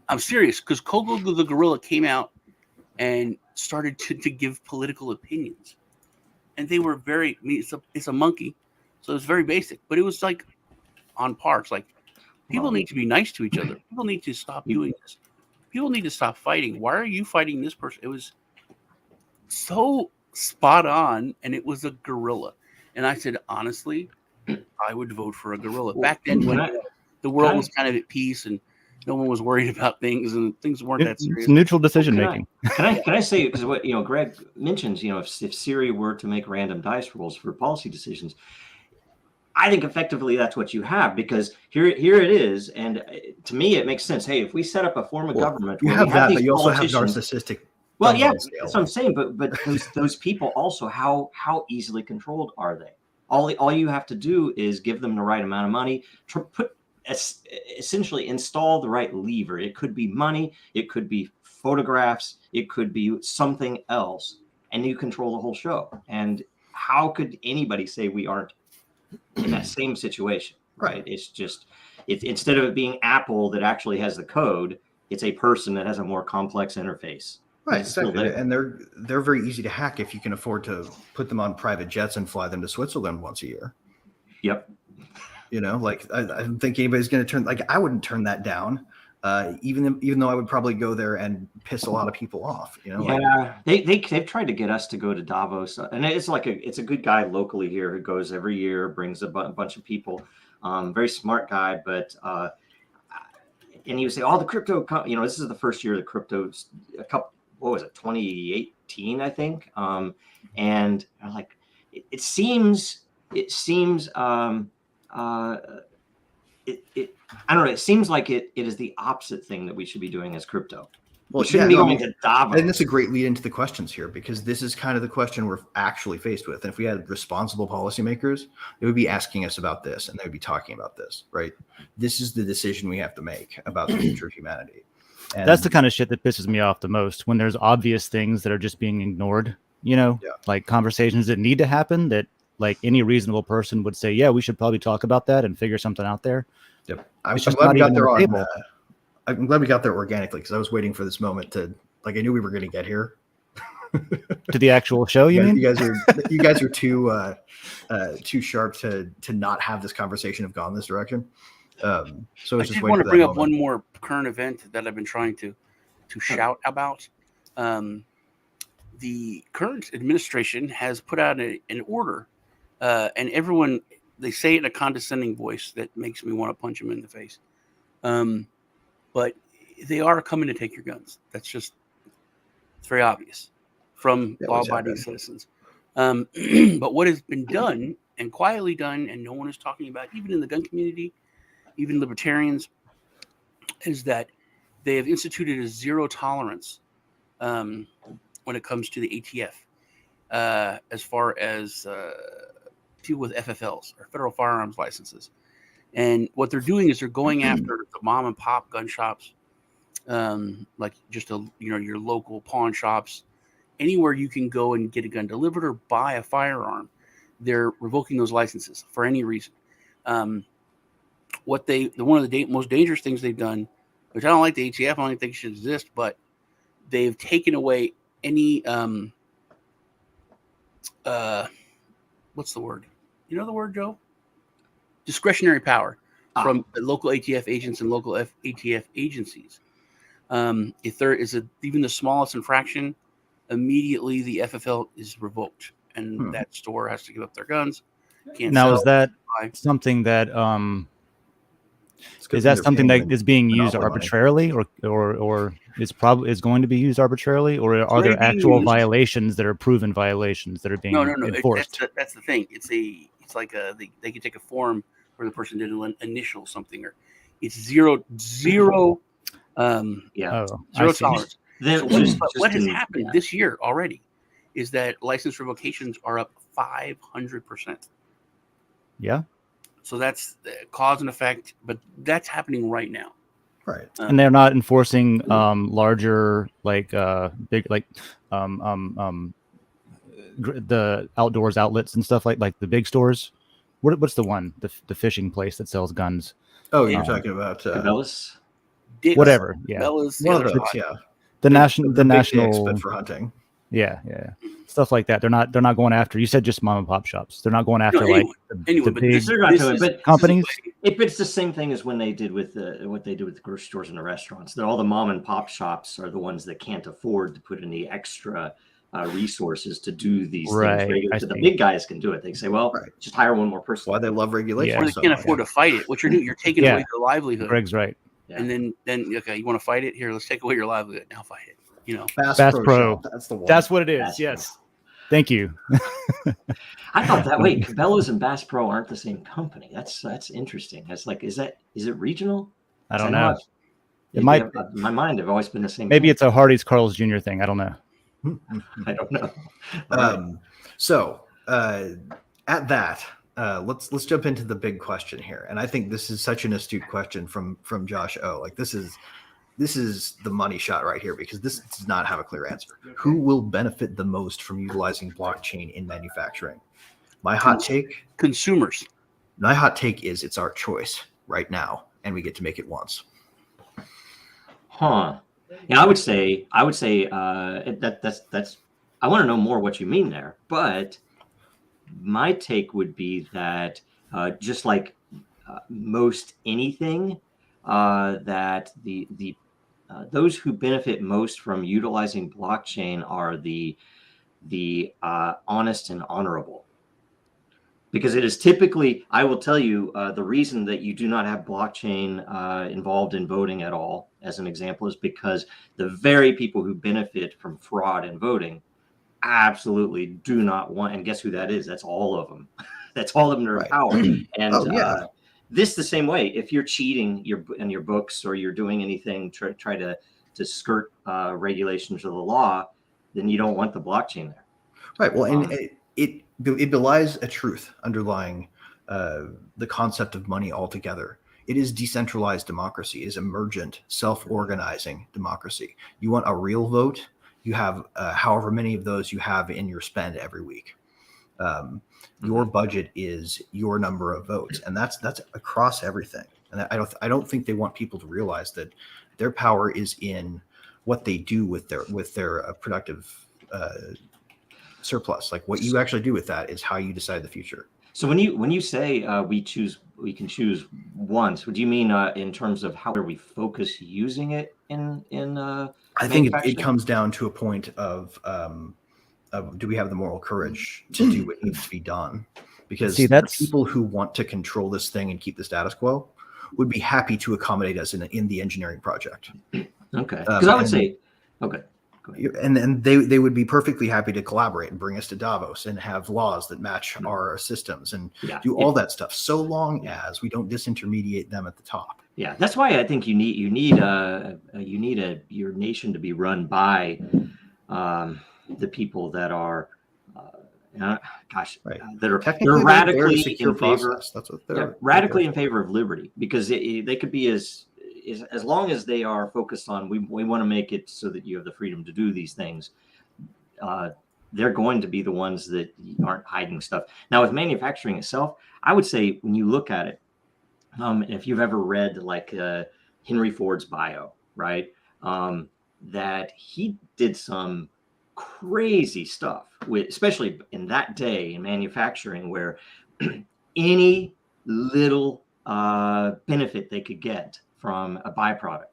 S6: I'm serious, because Coco the gorilla came out and started to give political opinions, and they were very. I mean, it's a monkey, so it's very basic, but it was like on par. It's like people need to be nice to each other. People need to stop doing this. People need to stop fighting. Why are you fighting this person? It was so spot on, and it was a gorilla. And I said, honestly, I would vote for a gorilla. Back then, when the world was kind of at peace and no one was worried about things and things weren't that serious.
S4: It's neutral decision making.
S2: Can I say, because what Greg mentions, if Siri were to make random dice rolls for policy decisions, I think effectively that's what you have, because here it is, and to me it makes sense. Hey, if we set up a form of government,
S3: you have that, but you also have narcissistic.
S2: Well, yeah, that's what I'm saying. But those people also, how easily controlled are they? All you have to do is give them the right amount of money, essentially install the right lever. It could be money, it could be photographs, it could be something else, and you control the whole show. And how could anybody say we aren't in that same situation, right? It's just, instead of it being Apple that actually has the code, it's a person that has a more complex interface.
S3: Right, exactly. And they're very easy to hack if you can afford to put them on private jets and fly them to Switzerland once a year.
S2: Yep.
S3: I don't think anybody's going to turn, I wouldn't turn that down, even though I would probably go there and piss a lot of people off.
S2: They've tried to get us to go to Davos, and it's it's a good guy locally here who goes every year, brings a bunch of people, very smart guy, but and he would say, the crypto, this is the first year of the crypto, 2018, I think, and I'm like, it seems. I don't know. It seems like it is the opposite thing that we should be doing as crypto. Well, we shouldn't be going to Davos.
S3: And that's a great lead into the questions here, because this is kind of the question we're actually faced with. And if we had responsible policymakers, they would be asking us about this, and they would be talking about this, right? This is the decision we have to make about the future of humanity. And
S4: that's the kind of shit that pisses me off the most, when there's obvious things that are just being ignored, like conversations that need to happen, that like any reasonable person would say, yeah, we should probably talk about that and figure something out there.
S3: Yep. I'm glad we got there I'm glad we got there organically, because I was waiting for this moment to, I knew we were going to get here.
S4: To the actual show, you mean?
S3: You guys are too sharp to not have this conversation have gone this direction. So I
S6: just want to bring up one more current event that I've been trying to shout about. The current administration has put out an order, and everyone, they say it in a condescending voice that makes me want to punch them in the face. But they are coming to take your guns. It's very obvious from law-abiding citizens. But what has been done, and quietly done, and no one is talking about, even in the gun community, even libertarians, is that they have instituted a zero tolerance when it comes to the ATF, as far as people with FFLs, or federal firearms licenses. And what they're doing is they're going after the mom and pop gun shops, like just your local pawn shops, anywhere you can go and get a gun delivered or buy a firearm. They're revoking those licenses for any reason. One of the most dangerous things they've done, which I don't like the ATF, I don't think it should exist, but they've taken away any what's the word? You know the word, Joe? Discretionary power from the local ATF agents and local ATF agencies. If there is even the smallest infraction, immediately the FFL is revoked, and that store has to give up their guns.
S4: Now, is that something that is being used arbitrarily, or is going to be used arbitrarily, or are there actual violations that are proven violations that are being enforced?
S6: That's the thing. It's like they can take a form where the person did an initial something, or it's zero tolerance. What has happened this year already is that license revocations are up 500%.
S4: Yeah.
S6: So that's cause and effect, but that's happening right now.
S3: Right.
S4: And they're not enforcing larger, like big, like the outdoors outlets and stuff like the big stores. What's the one, the fishing place that sells guns?
S3: Oh, you're talking about
S2: Cabela's?
S4: Whatever. Yeah.
S6: Cabela's,
S3: One of those, yeah.
S4: The
S3: big
S4: national,
S3: dicks, but for hunting.
S4: Yeah. Stuff like that. They're not going after. You said just mom and pop shops. They're not going after the big companies.
S2: If it's the same thing as when they did with what they do with the grocery stores and the restaurants, that all the mom and pop shops are the ones that can't afford to put any extra resources to do these things. So the big guys can do it. They say, well, just hire one more person.
S3: Why they love regulation?
S6: Or they can't afford to fight it. What you're doing, you're taking away your livelihood.
S4: Greg's right.
S6: Yeah. And then okay, you want to fight it? Here, let's take away your livelihood. Now fight it. You know,
S3: Bass Pro. That's the one.
S4: That's what it is.
S2: Bass
S4: yes.
S2: Pro.
S4: Thank you.
S2: I thought that way. Cabela's and Bass Pro aren't the same company. That's interesting. That's like, is it regional?
S4: I don't know.
S2: It might. In my mind, have always been the same.
S4: Maybe it's a Hardee's Carl's Jr. thing. I don't know.
S2: I don't know.
S3: So at that, let's jump into the big question here, and I think this is such an astute question from Josh O. Like this is the money shot right here, because this does not have a clear answer. Who will benefit the most from utilizing blockchain in manufacturing? My hot take:
S6: consumers.
S3: My hot take is it's our choice right now, and we get to make it once.
S2: Huh. Yeah, I would say that's. I want to know more what you mean there, but my take would be that just like most anything, that the those who benefit most from utilizing blockchain are the honest and honorable. Because it is typically, I will tell you, the reason that you do not have blockchain involved in voting at all, as an example, is because the very people who benefit from fraud in voting absolutely do not want, and guess who that is? That's all of them. That's all of them are in power. And this the same way. If you're cheating in your books, or you're doing anything try to skirt regulations of the law, then you don't want the blockchain there.
S3: Right. Well, and it belies a truth underlying the concept of money altogether. It is decentralized democracy. It is emergent, self-organizing democracy. You want a real vote? You have however many of those you have in your spend every week. Your budget is your number of votes, and that's across everything. And I don't think they want people to realize that their power is in what they do with their productive surplus. Like what you actually do with that is how you decide the future.
S2: So when you say we can choose once, what do you mean in terms of how we focus using it in
S3: I think it comes down to a point of do we have the moral courage to do what needs to be done? Because people who want to control this thing and keep the status quo would be happy to accommodate us in the engineering project.
S2: Okay, because I would say, okay.
S3: And they would be perfectly happy to collaborate and bring us to Davos and have laws that match our systems and do all that stuff, so long as we don't disintermediate them at the top. Yeah,
S2: that's why I think you need your nation to be run by the people that are that are radically in favor. That's what they're radically in favor of liberty, because they could be as long as they are focused on we want to make it so that you have the freedom to do these things. They're going to be the ones that aren't hiding stuff. Now, with manufacturing itself, I would say when you look at it, if you've ever read like Henry Ford's bio, right, that he did some crazy stuff with, especially in that day in manufacturing, where any little benefit they could get from a byproduct,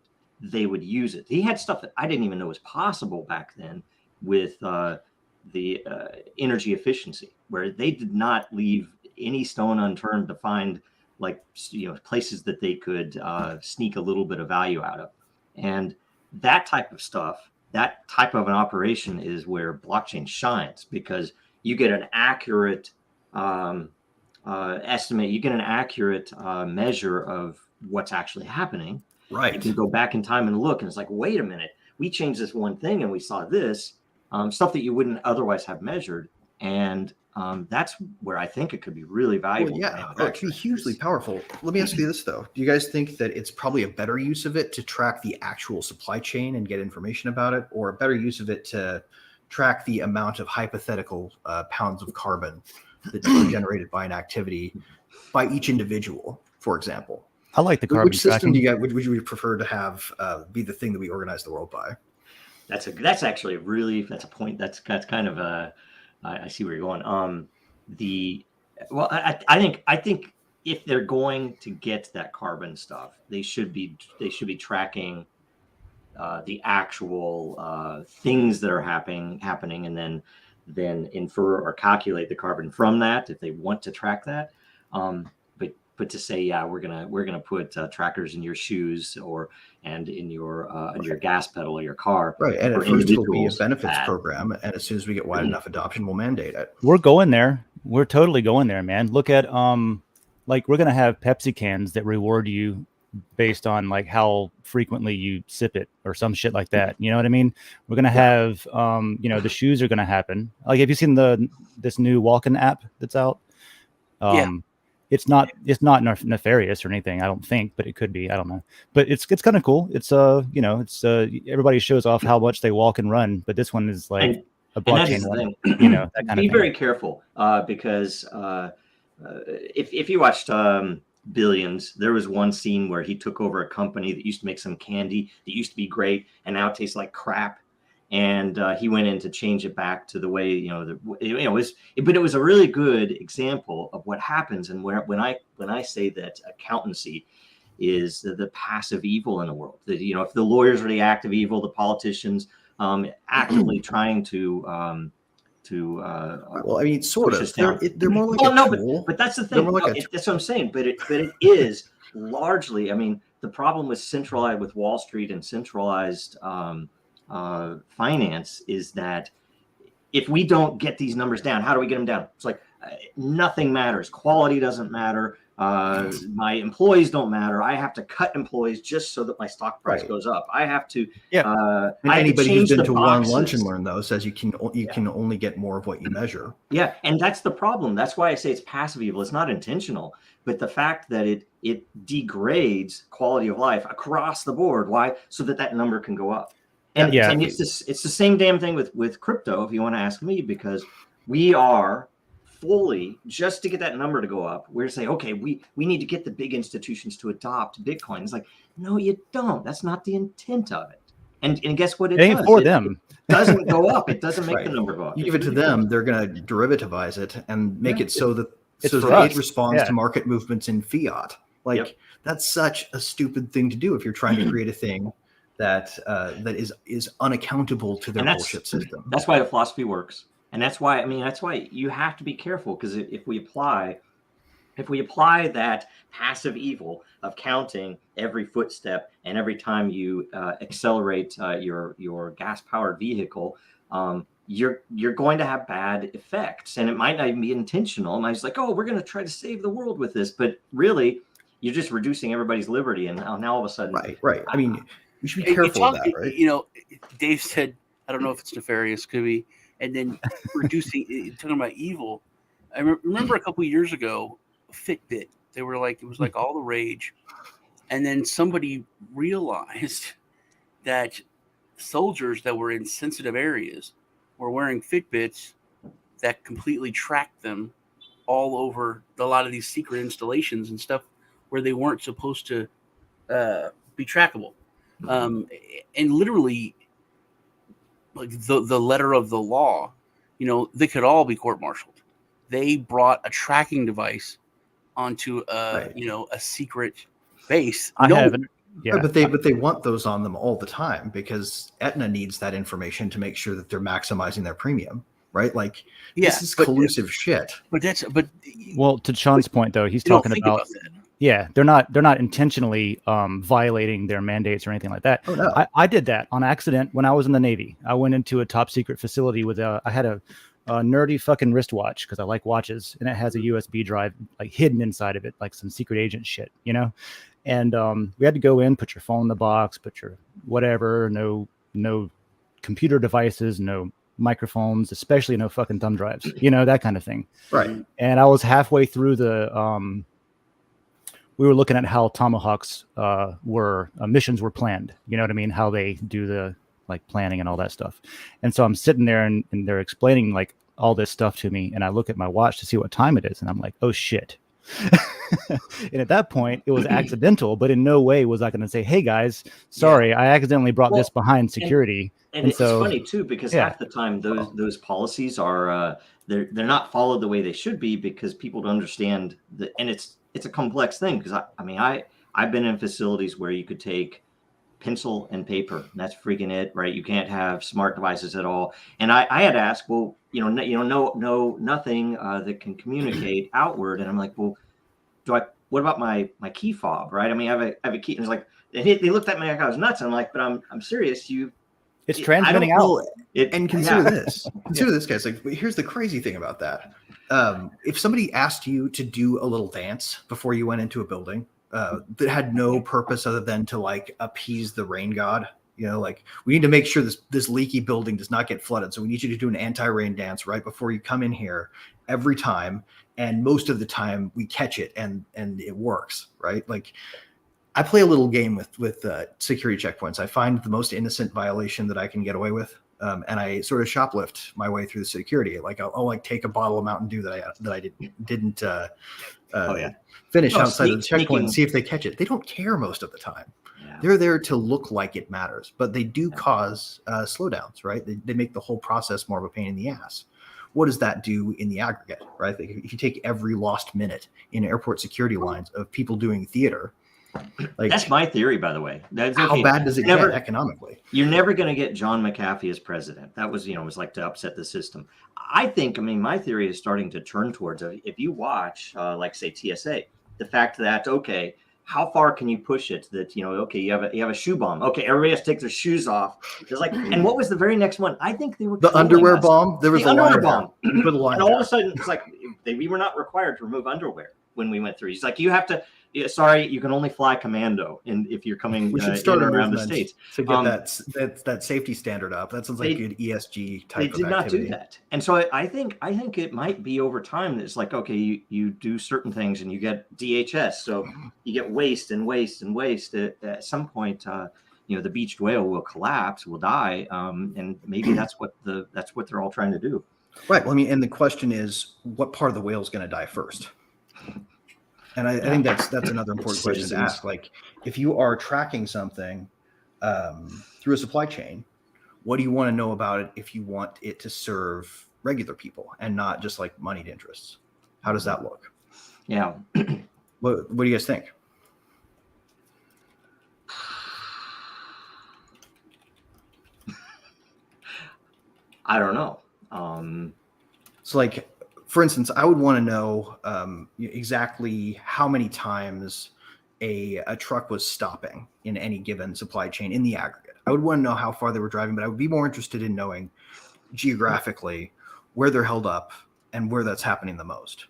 S2: they would use it. He had stuff that I didn't even know was possible back then with the energy efficiency, where they did not leave any stone unturned to find places that they could sneak a little bit of value out of. And that type of stuff, that type of an operation is where blockchain shines, because you get an accurate estimate, you get an accurate measure of what's actually happening.
S3: Right.
S2: You can go back in time and look, and it's like, wait a minute, we changed this one thing and we saw this stuff that you wouldn't otherwise have measured. And that's where I think it could be really valuable.
S3: Well, it can be hugely powerful. Let me ask you this, though. Do you guys think that it's probably a better use of it to track the actual supply chain and get information about it, or a better use of it to track the amount of hypothetical pounds of carbon that are generated by an activity by each individual, for example?
S4: I like the carbon
S3: Which system
S4: tracking.
S3: do you guys, would you prefer to have be the thing that we organize the world by?
S2: That's actually that's a point. That's kind of I see where you're going. I think if they're going to get that carbon stuff, they should be tracking the actual things that are happening, and then infer or calculate the carbon from that if they want to track that. But to say, yeah, we're gonna put trackers in your shoes and in your gas pedal of your car.
S3: Right, and at first it'll be a benefits program, and as soon as we get wide enough adoption, we'll mandate it.
S4: We're going there. We're totally going there, man. Look at like we're gonna have Pepsi cans that reward you based on like how frequently you sip it or some shit like that. You know what I mean? We're gonna have the shoes are gonna happen. Like, have you seen this new walking app that's out? It's not nefarious or anything, I don't think, but it could be. I don't know, but it's kind of cool. It's everybody shows off how much they walk and run, but this one is like a blockchain one. That kind of thing.
S2: Be very careful because if you watched Billions, there was one scene where he took over a company that used to make some candy that used to be great and now it tastes like crap. And he went in to change it back to the way, but it was a really good example of what happens. And when I say that accountancy is the passive evil in the world, that, if the lawyers are the active evil, the politicians actively trying to
S3: well, I mean, sort of. They're more like a tool.
S2: But that's the thing. That's what I'm saying. But it is largely. I mean, the problem with Wall Street and centralized finance is that if we don't get these numbers down, how do we get them down? It's like nothing matters. Quality doesn't matter. My employees don't matter. I have to cut employees just so that my stock price goes up. I have to.
S3: Anybody who's been to One Lunch and Learn, though, says you can only get more of what you measure.
S2: Yeah, and that's the problem. That's why I say it's passive evil. It's not intentional, but the fact that it degrades quality of life across the board. Why? So that number can go up. And it's the same damn thing with crypto, if you want to ask me, because we are fully, just to get that number to go up, we're saying, okay, we need to get the big institutions to adopt Bitcoin. It's like, no, you don't. That's not the intent of it. And guess what? It
S4: ain't
S2: does.
S4: For them.
S2: Doesn't go up. It doesn't make the number go up.
S3: You give it to them, they're going to derivativize it and make it so that it responds to market movements in fiat. That's such a stupid thing to do if you're trying to create a thing that is unaccountable to their bullshit system.
S2: That's why the philosophy works, and that's why you have to be careful, because if we apply that passive evil of counting every footstep and every time you accelerate your gas-powered vehicle, you're going to have bad effects, and it might not even be intentional. And I was like, oh, we're going to try to save the world with this, but really, you're just reducing everybody's liberty, and now all of a sudden,
S3: right. I mean, we should be careful of that, right?
S6: Dave said, I don't know if it's nefarious, could be, and then talking about evil. I remember a couple of years ago, Fitbit. They were like, it was like all the rage, and then somebody realized that soldiers that were in sensitive areas were wearing Fitbits that completely tracked them all over a lot of these secret installations and stuff where they weren't supposed to be trackable. And literally, like the letter of the law, they could all be court-martialed. They brought a tracking device onto a secret base.
S3: But they want those on them all the time because Aetna needs that information to make sure that they're maximizing their premium, right? Like this is collusive shit.
S4: Well, to Sean's point though, he's talking about they're not intentionally violating their mandates or anything like that.
S3: Oh, no.
S4: I did that on accident when I was in the Navy. I went into a top secret facility with I had a nerdy fucking wristwatch because I like watches, and it has a USB drive like hidden inside of it, like some secret agent shit, And we had to go in, put your phone in the box, put your whatever, no computer devices, no microphones, especially no fucking thumb drives, you know, that kind of thing.
S3: Right.
S4: And I was halfway through we were looking at how Tomahawks missions were planned. You know what I mean? How they do the like planning and all that stuff. And so I'm sitting there and they're explaining like all this stuff to me. And I look at my watch to see what time it is. And I'm like, oh shit. And at that point it was accidental, but in no way was I going to say, hey guys, sorry, I accidentally brought this behind security.
S2: And it's funny too, because half the time those policies are they're not followed the way they should be, because people don't understand that. And it's a complex thing, because I've been in facilities where you could take pencil and paper, and that's freaking it, right? You can't have smart devices at all. And I had asked, well, no, nothing that can communicate outward. And I'm like, well, what about my key fob, right? I mean, I have a key, and it's like they looked at me like I was nuts. And I'm like, but I'm serious.
S4: It's transmitting out.
S3: And consider this. Consider this, guys. Like, here's the crazy thing about that. If somebody asked you to do a little dance before you went into a building that had no purpose other than to like appease the rain god, you know, like, we need to make sure this leaky building does not get flooded, so we need you to do an anti-rain dance right before you come in here every time, and most of the time we catch it and it works, right? Like, I play a little game with security checkpoints. I find the most innocent violation that I can get away with, and I sort of shoplift my way through the security. Like, I'll like take a bottle of Mountain Dew that I didn't finish outside of the checkpoint and see if they catch it. They don't care most of the time. Yeah. They're there to look like it matters, but they do cause slowdowns, right? They make the whole process more of a pain in the ass. What does that do in the aggregate, right? If you take every lost minute in airport security lines of people doing theater, like,
S2: that's my theory, by the way.
S3: How bad does it get economically?
S2: You're never going to get John McAfee as president. That was, was like to upset the system. I think, my theory is starting to turn towards, if you watch, like say TSA, the fact that, okay, how far can you push it that, okay, you have a shoe bomb. Okay, everybody has to take their shoes off. It's like, and what was the very next one? I think they were
S3: the underwear bomb. There was
S2: the underwear bomb.
S3: You put a line
S2: and all of a sudden, it's like we were not required to remove underwear when we went through. He's like, you have to. Yeah, sorry, you can only fly commando, and if you're coming
S3: we should start
S2: around the states
S3: to get that safety standard up. That sounds like good ESG type of activity. They did not do that,
S2: and so I think it might be over time that it's like, okay, you do certain things and you get DHS, so you get waste and waste and waste. At some point, the beached whale will collapse, will die, and maybe that's what they're all trying to do.
S3: Right. Well, and the question is, what part of the whale is going to die first? And I think that's another important question to ask. Like, if you are tracking something through a supply chain, what do you want to know about it if you want it to serve regular people and not just like moneyed interests? How does that look?
S2: Yeah.
S3: What do you guys think?
S2: I don't know.
S3: So like, for instance, I would want to know exactly how many times a truck was stopping in any given supply chain in the aggregate. I would want to know how far they were driving, but I would be more interested in knowing geographically where they're held up and where that's happening the most.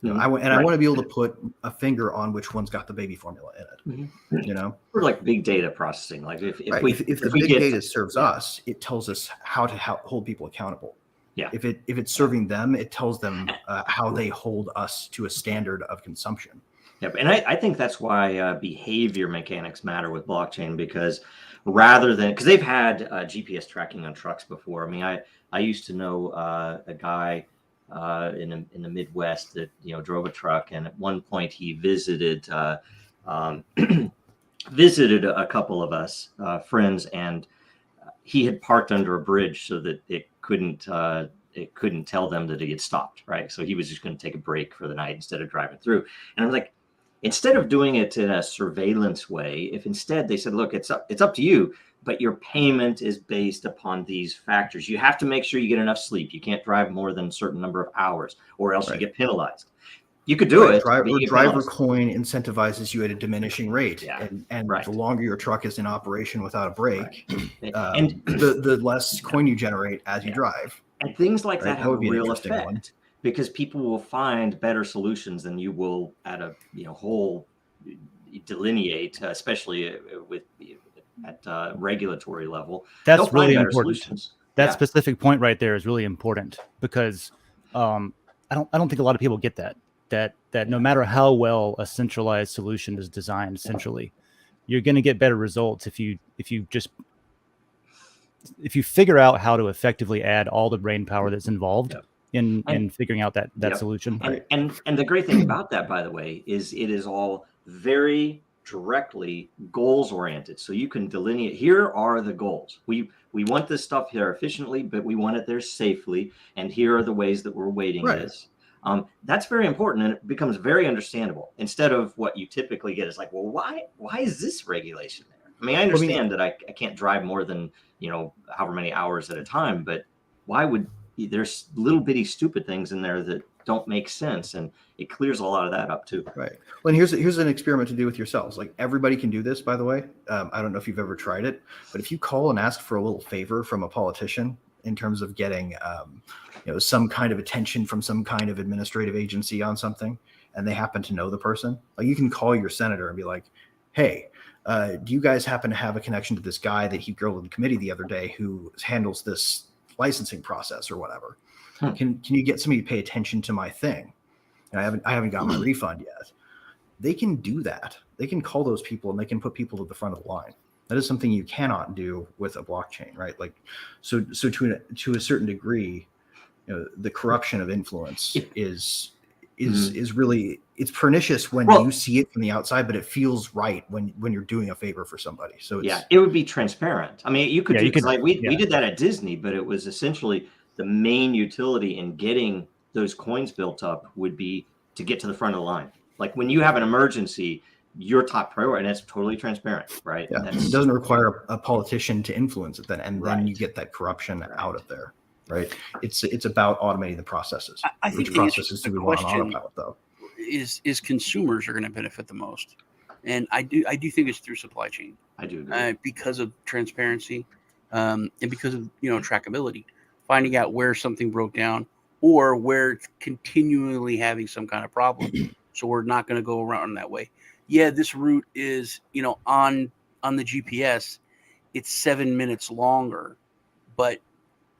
S3: I want to be able to put a finger on which one's got the baby formula in it.
S2: Or like big data processing. Like if
S3: the big data serves us, it tells us how to hold people accountable.
S2: Yeah.
S3: If it's serving them, it tells them how they hold us to a standard of consumption.
S2: Yep. And I think that's why behavior mechanics matter with blockchain, because because they've had GPS tracking on trucks before. I used to know a guy in the Midwest that drove a truck, and at one point he visited visited a couple of us friends, and he had parked under a bridge so that it couldn't tell them that he had stopped, right? So he was just going to take a break for the night instead of driving through. And I was like, instead of doing it in a surveillance way, if instead they said, look, it's up to you, but your payment is based upon these factors. You have to make sure you get enough sleep. You can't drive more than a certain number of hours, or else you get penalized. You could do it.
S3: Driver coin incentivizes you at a diminishing rate.
S2: Yeah.
S3: And the longer your truck is in operation without a brake, the less coin you generate as you drive.
S2: And things like that have a real effect, because people will find better solutions than you will at a whole delineate, especially at regulatory level.
S4: That's really important. that specific point right there is really important because I don't think a lot of people get that no matter how well a centralized solution is designed centrally, you're going to get better results if you figure out how to effectively add all the brain power that's involved in figuring out that solution.
S2: And the great thing about that, by the way, is it is all very directly goals oriented. So you can delineate, here are the goals. We want this stuff here efficiently, but we want it there safely. And here are the ways that we're weighting this. That's very important, and it becomes very understandable instead of what you typically get is like, well, why is this regulation there? I mean, I understand that I can't drive more than, however many hours at a time, but why would there's little bitty stupid things in there that don't make sense, and it clears a lot of that up too.
S3: Right. Well, and here's an experiment to do with yourselves. Like, everybody can do this, by the way. I don't know if you've ever tried it, but if you call and ask for a little favor from a politician in terms of getting, some kind of attention from some kind of administrative agency on something, and they happen to know the person, like, you can call your senator and be like, hey, do you guys happen to have a connection to this guy that he grilled in the committee the other day who handles this licensing process or whatever? Can you get somebody to pay attention to my thing? And I haven't got my refund yet. They can do that. They can call those people and they can put people at the front of the line. That is something you cannot do with a blockchain, right? Like, so to a certain degree, the corruption of influence is really, it's pernicious when you see it from the outside, but it feels right when you're doing a favor for somebody. So
S2: it would be transparent. I mean, you could we did that at Disney, but it was essentially the main utility in getting those coins built up would be to get to the front of the line. Like, when you have an emergency, your top priority, and it's totally transparent, right?
S3: Yeah. It doesn't require a politician to influence it then you get that corruption out of there. Right. It's about automating the processes.
S6: I think
S3: which processes do we want on autopilot, though?
S6: Is consumers are going to benefit the most, and I do think it's through supply chain.
S2: I do agree.
S6: Because of transparency, and because of trackability, finding out where something broke down or where it's continually having some kind of problem. So we're not going to go around that way. Yeah, this route is on the GPS, it's 7 minutes longer, but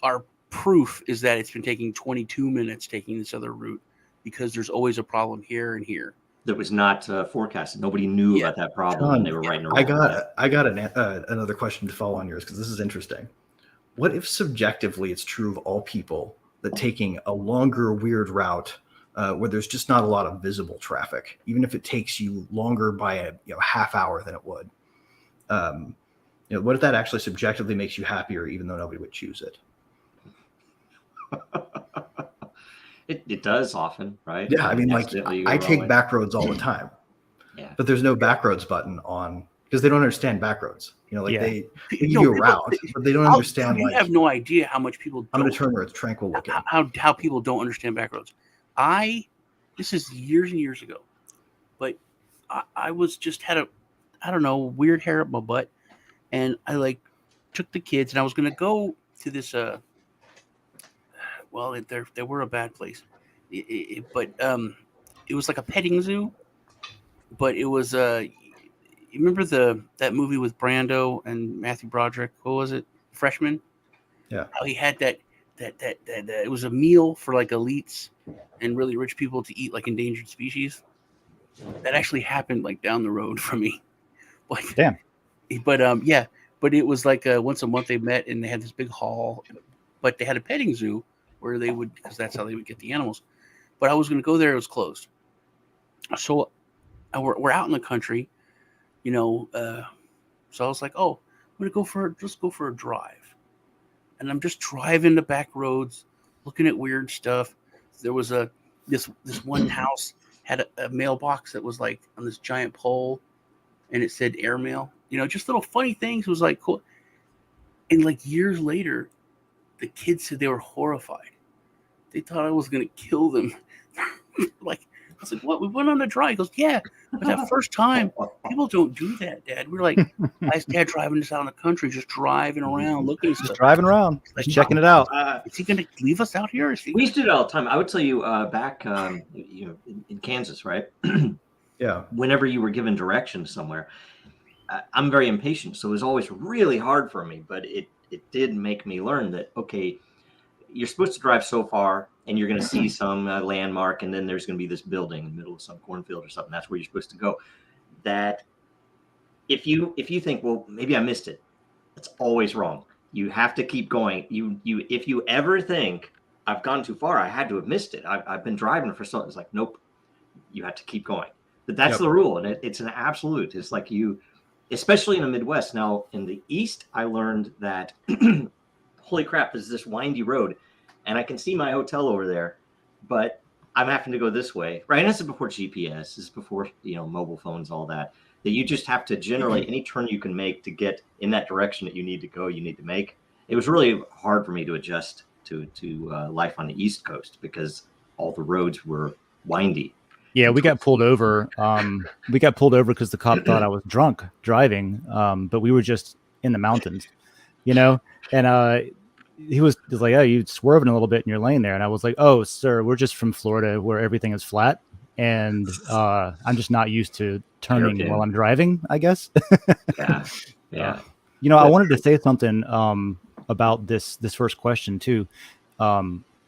S6: our proof is that it's been taking 22 minutes taking this other route because there's always a problem here and here
S2: that was not forecasted. Nobody knew about that problem when they were writing a route.
S3: I got another question to follow on yours, because this is interesting. What if subjectively it's true of all people that taking a longer weird route where there's just not a lot of visible traffic, even if it takes you longer by a half hour than it would, what if that actually subjectively makes you happier, even though nobody would choose it?
S2: It does often, right?
S3: Yeah, I mean, like, I take back roads all the time. But there's no back roads button on, because they don't understand back roads. They give you a route, but they don't understand.
S6: You have no idea how much people.
S3: I'm going to turn where it's tranquil looking.
S6: How people don't understand back roads. This is years and years ago, but I was just had weird hair up my butt, and I took the kids, and I was going to go to this. Well, they were a bad place, but it was like a petting zoo. But it was you remember that movie with Brando and Matthew Broderick? What was it? Freshman.
S3: Yeah.
S6: How he had that it was a meal for elites and really rich people to eat endangered species. That actually happened down the road from me.
S4: Damn.
S6: But but it was once a month they met and they had this big hall, but they had a petting zoo where they would, because that's how they would get the animals. But I was going to go there. It was closed. So we're out in the country, so I was like, oh, I'm going to just go for a drive. And I'm just driving the back roads, looking at weird stuff. There was this one house had a mailbox that was on this giant pole, and it said airmail, just little funny things. It was cool. And years later, the kids said they were horrified. They thought I was going to kill them. I said, what? We went on a drive. He goes, yeah, but that first time, people don't do that, Dad. We're why's Dad driving us out in the country, just driving around, looking at stuff?
S4: Just driving around, just checking it out.
S6: Is he going to leave us out here?
S2: We used to do it all the time. I would tell you back in Kansas, right?
S3: Yeah.
S2: Whenever you were given directions somewhere, I'm very impatient, so it was always really hard for me, but did make me learn that, okay, you're supposed to drive so far and you're going to see some landmark, and then there's going to be this building in the middle of some cornfield or something. That's where you're supposed to go. That if you think, well, maybe I missed it, that's always wrong. You have to keep going. If you ever think I've gone too far, I had to have missed it, I've been driving for so long, it's like, nope, you have to keep going. But that's the rule, and it's an absolute. It's like especially in the Midwest. Now in the East, I learned that holy crap, there's this windy road and I can see my hotel over there, but I'm having to go this way, right? And this is before GPS, this is before, mobile phones, all that you just have to generally, any turn you can make to get in that direction that you need to go, you need to make. It was really hard for me to adjust to life on the East Coast because all the roads were windy.
S4: Yeah, we got pulled over. We got pulled over because the cop thought I was drunk driving, but we were just in the mountains, and he was like, "Oh, you swerving a little bit in your lane there," and I was like, "Oh, sir, we're just from Florida where everything is flat, and I'm just not used to turning while I'm driving, I guess."
S2: Yeah.
S4: I wanted to say something about this first question too.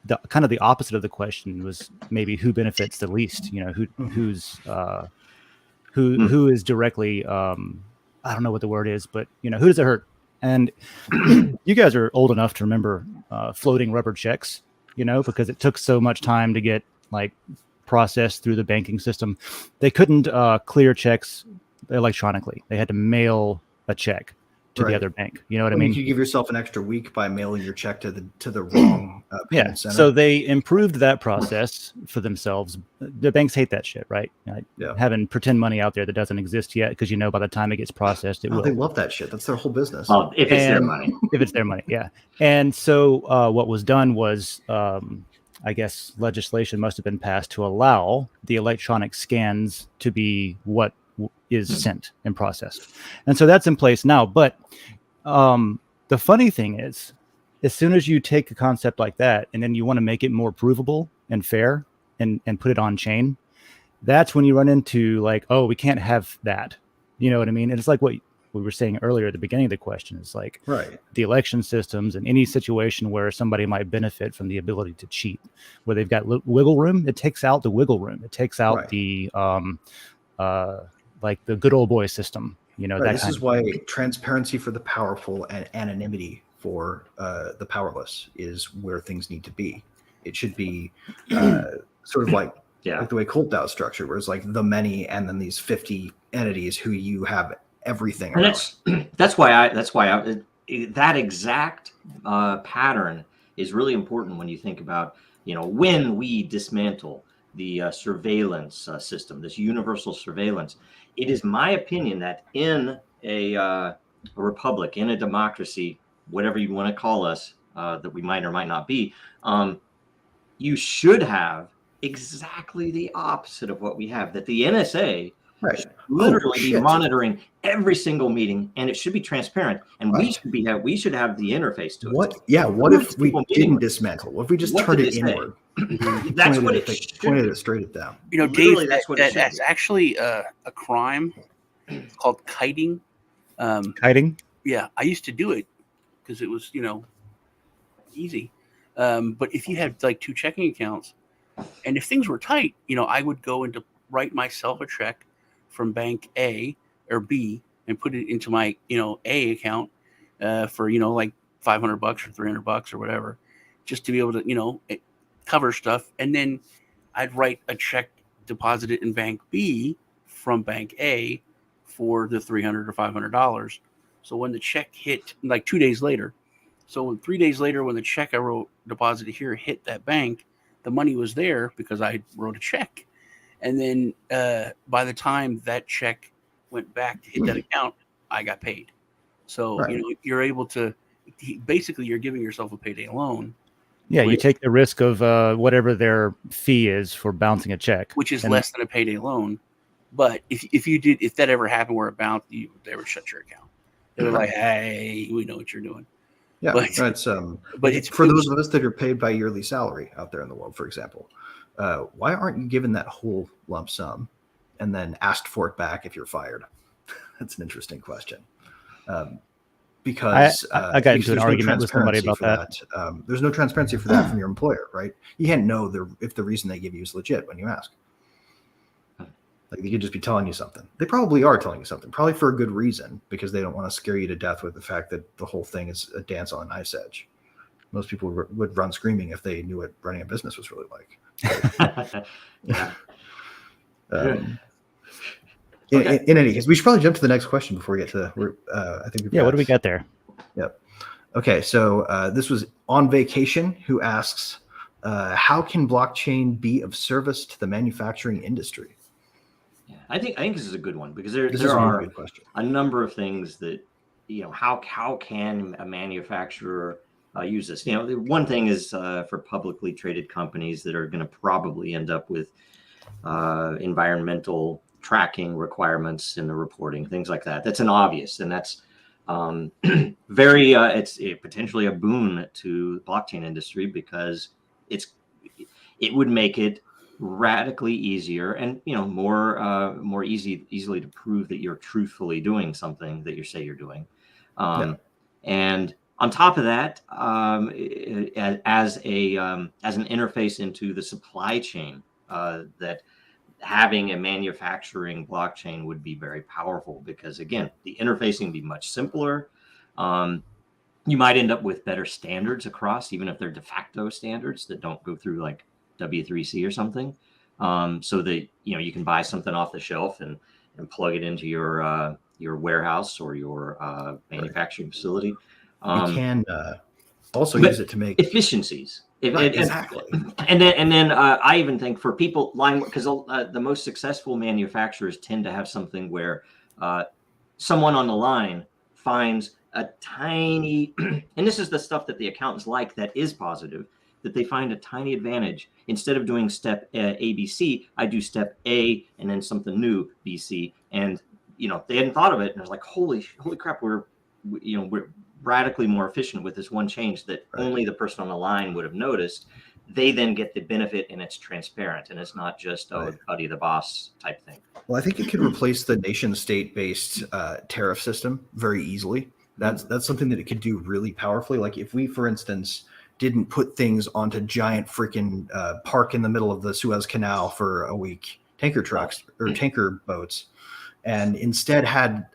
S4: The kind of the opposite of the question was maybe who benefits the least. Who is directly. I don't know what the word is, but who does it hurt? And you guys are old enough to remember floating rubber checks, because it took so much time to get processed through the banking system. They couldn't clear checks electronically. They had to mail a check to the other bank. You know what I mean?
S3: You could give yourself an extra week by mailing your check to the wrong payment center.
S4: So they improved that process for themselves. The banks hate that shit, right? Having pretend money out there that doesn't exist yet, because by the time it gets processed, it will.
S3: They love that shit. That's their whole business.
S2: If it's their money.
S4: If it's their money, yeah. And so what was done was, I guess legislation must have been passed to allow the electronic scans to be what is sent and processed. And so that's in place now. But the funny thing is, as soon as you take a concept like that and then you want to make it more provable and fair and put it on chain, that's when you run into we can't have that. You know what I mean? And it's like what we were saying earlier at the beginning of the question. Is like the election systems and any situation where somebody might benefit from the ability to cheat, where they've got wiggle room, it takes out the wiggle room. It takes out the the good old boy system,
S3: This is why transparency for the powerful and anonymity for the powerless is where things need to be. It should be sort of like the way Cult DAO is structured, where it's like the many and then these 50 entities who you have everything.
S2: And that's why that exact pattern is really important when you think about, when we dismantle the surveillance system, this universal surveillance. It is my opinion that in a republic, in a democracy, whatever you want to call us, that we might or might not be, you should have exactly the opposite of what we have. That the NSA should literally be monitoring every single meeting, and it should be transparent. And we should have the interface to it.
S3: What if we didn't dismantle? What if we just turned it inward?
S2: That's what it should
S3: pointed it straight at them.
S6: Dave, that's actually a crime called kiting.
S4: Kiting?
S6: Yeah, I used to do it because it was, easy. But if you had 2 checking accounts, and if things were tight, I would go and write myself a check from bank A or B and put it into my, A account for, $500 or $300 or whatever, just to be able to, cover stuff. And then I'd write a check, deposit it in bank B from bank A for the $300 or $500. So when the check hit 2 days later, 3 days later, when the check I wrote deposited here hit that bank, the money was there because I wrote a check. And then by the time that check went back to hit that account, I got paid. So, you're able to, basically you're giving yourself a payday loan.
S4: Yeah, you take the risk of whatever their fee is for bouncing a check.
S6: Which is less than a payday loan. But if that ever happened where it bounced, they would shut your account. They were like, hey, we know what you're doing.
S3: Yeah, but it's for those of us that are paid by yearly salary out there in the world, for example. Why aren't you given that whole lump sum and then asked for it back if you're fired? That's an interesting question. because
S4: I got into an argument with somebody about that.
S3: There's no transparency for that from your employer, right? You can't know if the reason they give you is legit when you ask. Like, they could just be telling you something. They probably are telling you something, probably for a good reason, because they don't want to scare you to death with the fact that the whole thing is a dance on an ice edge. Most people would run screaming if they knew what running a business was really like.
S2: Yeah.
S3: In any case, we should probably jump to the next question before we get to I think
S4: what do we got there?
S3: Yep. Okay, so this was On Vacation, who asks, how can blockchain be of service to the manufacturing industry?
S2: Yeah, I think this is a good one, because there are a number of things that, how can a manufacturer use this? The one thing is for publicly traded companies that are going to probably end up with environmental tracking requirements in the reporting, things like that. That's an obvious, and that's it's potentially a boon to the blockchain industry, because it would make it radically easier and more easily to prove that you're truthfully doing something that you say you're doing. And on top of that, as an interface into the supply chain, that having a manufacturing blockchain would be very powerful, because again, the interfacing would be much simpler. You might end up with better standards across, even if they're de facto standards that don't go through like W3C or something, so that you can buy something off the shelf and plug it into your warehouse or your manufacturing facility.
S3: You can also use it to make
S2: efficiencies.
S3: Exactly.
S2: And then I even think for people because the most successful manufacturers tend to have something where someone on the line finds a tiny, and this is the stuff that the accountants like that is positive, that they find a tiny advantage. Instead of doing step A, B, C, I do step A and then something new, B, C. And, they hadn't thought of it. And I was like, holy crap, we're radically more efficient with this one change that only the person on the line would have noticed. They then get the benefit, and it's transparent, and it's not just buddy the boss type thing.
S3: Well, I think it could replace the nation state based tariff system very easily. That's something that it could do really powerfully. Like if we, for instance, didn't put things onto giant freaking park in the middle of the Suez Canal for a week, tanker trucks or tanker boats, and instead had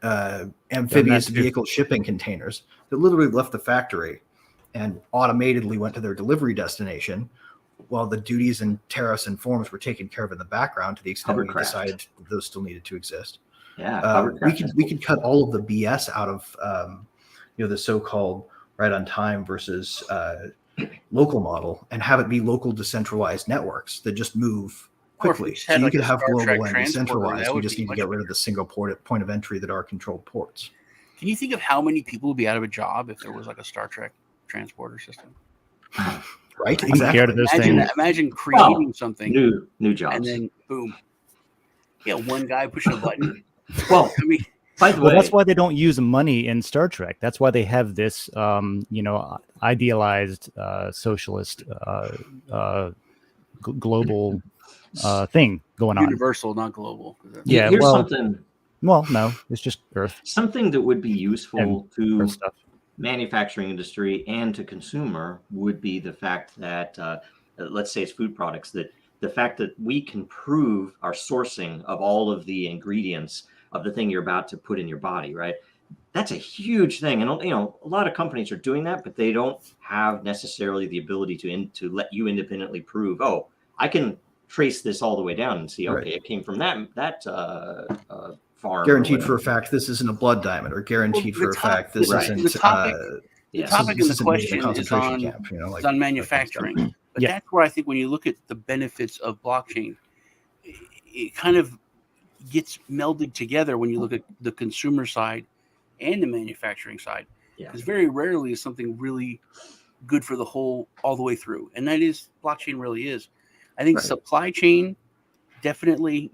S3: amphibious vehicle shipping containers that literally left the factory and automatedly went to their delivery destination, while the duties and tariffs and forms were taken care of in the background to the extent we decided those still needed to exist.
S2: Yeah,
S3: we could cut all of the BS out of the so-called right on time versus local model, and have it be local decentralized networks that just move quickly. So you could have global and decentralized. We just need to get rid of the single point of entry that are controlled ports.
S6: Can you think of how many people would be out of a job if there was like a Star Trek transporter system?
S3: Right? Exactly.
S6: Imagine creating something
S2: new jobs,
S6: and then boom, one guy pushing a button.
S2: Well, I mean, by the way,
S4: that's why they don't use money in Star Trek. That's why they have this, idealized socialist global thing going on.
S6: Universal, not global.
S2: Yeah. Here's something.
S4: Well, no, it's just Earth.
S2: Something that would be useful to manufacturing industry and to consumer would be the fact that, let's say it's food products, that the fact that we can prove our sourcing of all of the ingredients of the thing you're about to put in your body, right? That's a huge thing. And, a lot of companies are doing that, but they don't have necessarily the ability to let you independently prove, I can trace this all the way down and see, it came from that farm.
S3: Guaranteed for a fact this isn't a blood diamond, or guaranteed for a fact this isn't
S6: the topic in the question is on manufacturing. But that's where I think when you look at the benefits of blockchain, it kind of gets melded together when you look at the consumer side and the manufacturing side. Because very rarely is something really good for the whole all the way through. And that is blockchain really is. I think supply chain, definitely,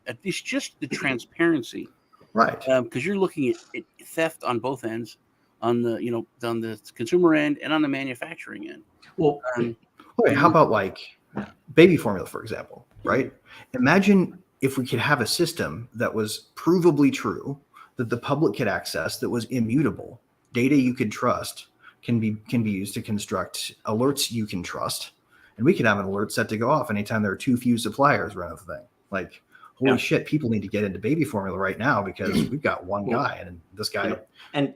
S6: at least just the transparency,
S3: right?
S6: Because you're looking at theft on both ends, on the consumer end and on the manufacturing end.
S3: Well, how about like baby formula, for example, right? Imagine if we could have a system that was provably true, that the public could access, that was immutable, data you can trust can be used to construct alerts you can trust. And we can have an alert set to go off anytime there are too few suppliers run of the thing. Like, holy shit, people need to get into baby formula right now because we've got one guy and this guy.
S2: And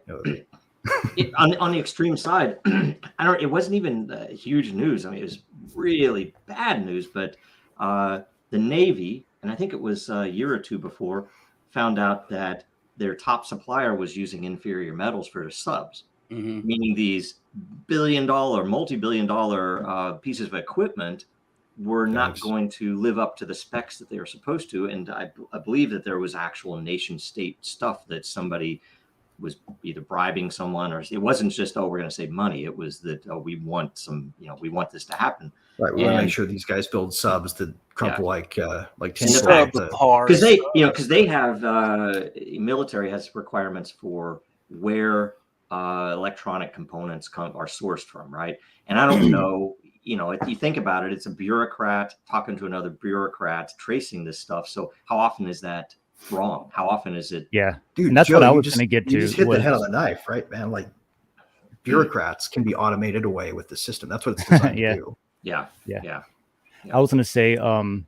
S2: on the extreme side, it wasn't even huge news. I mean, it was really bad news, but the Navy, and I think it was a year or two before, found out that their top supplier was using inferior metals for their subs, meaning these billion-dollar, multi-billion-dollar pieces of equipment were not going to live up to the specs that they were supposed to. And I believe that there was actual nation-state stuff that somebody was either bribing someone, or it wasn't just, we're going to save money. It was that, we want we want this to happen. Right.
S3: We want to make sure these guys build subs that crumple like
S2: tinfoil. Because they have military has requirements for where electronic components are sourced from, right? And I don't know, if you think about it, it's a bureaucrat talking to another bureaucrat tracing this stuff. So how often is that wrong? How often is it?
S4: Yeah,
S3: dude,
S4: and that's
S3: Joe,
S4: what I was going to get to.
S3: You just hit the head on the knife, right, man? Like, bureaucrats can be automated away with the system. That's what it's designed to do.
S2: Yeah.
S4: I was going to say, I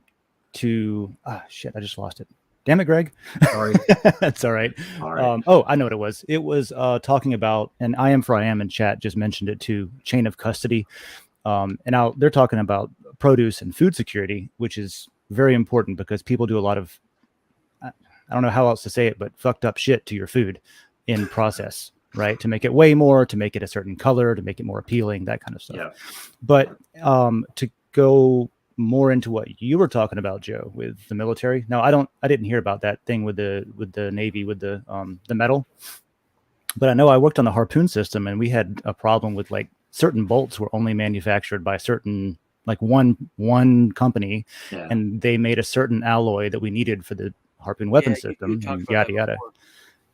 S4: just lost it. Damn it, Greg.
S3: Sorry.
S4: That's all right.
S2: All right.
S4: I know what it was. It was talking about, and I am in chat just mentioned it too, chain of custody. And they're talking about produce and food security, which is very important because people do a lot of, I don't know how else to say it, but fucked up shit to your food in process, right? To make it weigh more, to make it a certain color, to make it more appealing, that kind of stuff.
S2: Yeah.
S4: But to go more into what you were talking about, Joe, with the military. Now, I didn't hear about that thing with the Navy with the metal, but I know I worked on the harpoon system, and we had a problem with like certain bolts were only manufactured by certain, like one company, and they made a certain alloy that we needed for the harpoon weapon system, and yada yada.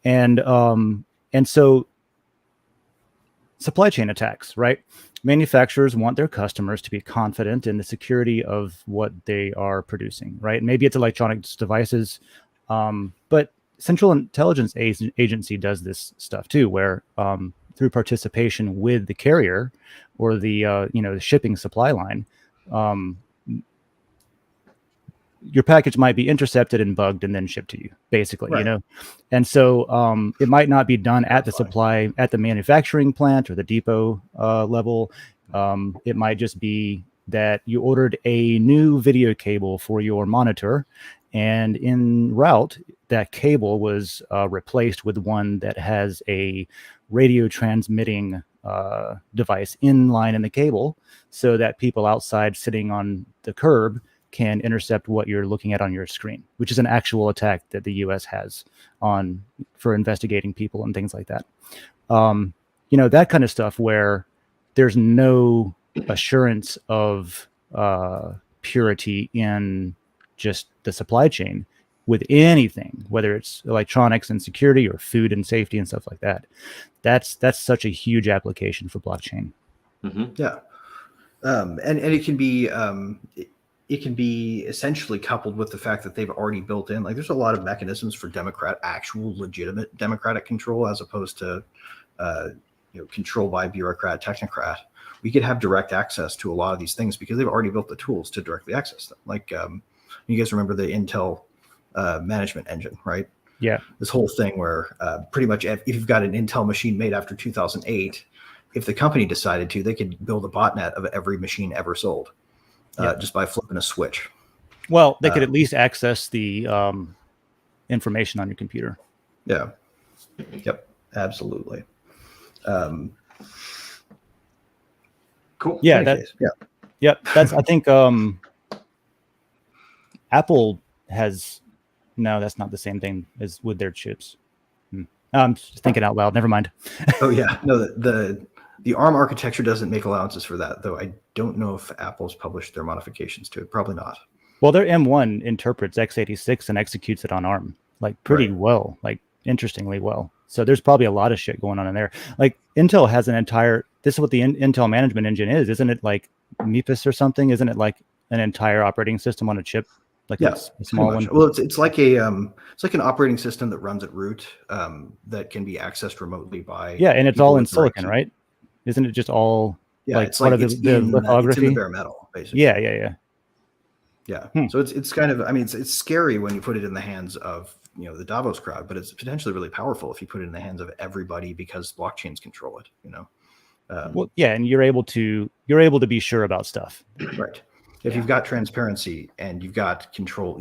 S4: And so supply chain attacks, right? Manufacturers want their customers to be confident in the security of what they are producing, right? Maybe it's electronics devices, but Central Intelligence Agency does this stuff too, where through participation with the carrier or the the shipping supply line, your package might be intercepted and bugged and then shipped to you, basically, right. And so it might not be done at the manufacturing plant or the depot level. It might just be that you ordered a new video cable for your monitor, and en route, that cable was replaced with one that has a radio transmitting device in line in the cable, so that people outside sitting on the curb can intercept what you're looking at on your screen, which is an actual attack that the U.S. has for investigating people and things like that. That kind of stuff where there's no assurance of purity in just the supply chain with anything, whether it's electronics and security or food and safety and stuff like that. That's such a huge application for blockchain.
S2: Mm-hmm.
S3: Yeah. And it can be it can be essentially coupled with the fact that they've already built in, like, there's a lot of mechanisms for actual legitimate democratic control, as opposed to control by bureaucrat, technocrat. We could have direct access to a lot of these things because they've already built the tools to directly access them. Like, you guys remember the Intel management engine, right?
S4: Yeah.
S3: This whole thing where pretty much if you've got an Intel machine made after 2008, if the company decided to, they could build a botnet of every machine ever sold just by flipping a switch.
S4: Well, they could at least access the information on your computer.
S3: Yeah. Yep. Absolutely.
S2: Cool.
S4: Yeah. Yep. That's, I think, Apple has, no, that's not the same thing as with their chips. I'm just thinking out loud. Never mind.
S3: Oh yeah. No, the ARM architecture doesn't make allowances for that, though. I don't know if Apple's published their modifications to it. Probably not.
S4: Well, their M1 interprets x86 and executes it on ARM, like pretty well, like interestingly well. So there's probably a lot of shit going on in there. Like Intel has an entire, this is what the Intel management engine is. Isn't it like MIPS or something? Isn't it like an entire operating system on a chip? like
S3: Yeah,
S4: a small one.
S3: Well, it's like an operating system that runs at root that can be accessed remotely by
S4: and it's all in silicon,
S3: key.
S4: right? Isn't it just all
S3: it's
S4: part of the lithography?
S3: It's in the bare metal, basically.
S4: Yeah.
S3: So it's kind of, I mean, it's scary when you put it in the hands of the Davos crowd, but it's potentially really powerful if you put it in the hands of everybody because blockchains control it.
S4: And you're able to be sure about stuff,
S3: right? If you've got transparency and you've got control,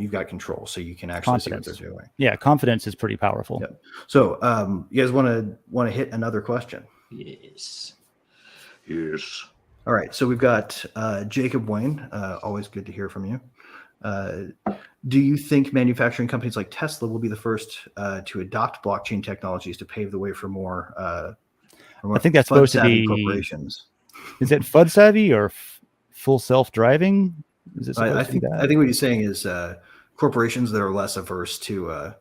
S3: so you can actually see what they're doing.
S4: Yeah, confidence is pretty powerful.
S3: Yep. So, you guys want to hit another question?
S2: Yes.
S3: All right. So we've got Jacob Wayne. Always good to hear from you. Do you think manufacturing companies like Tesla will be the first to adopt blockchain technologies to pave the way for more?
S4: I think that's supposed to be corporations. Is it FUD savvy or full self-driving? Is it
S3: I think what he's saying is corporations that are less averse to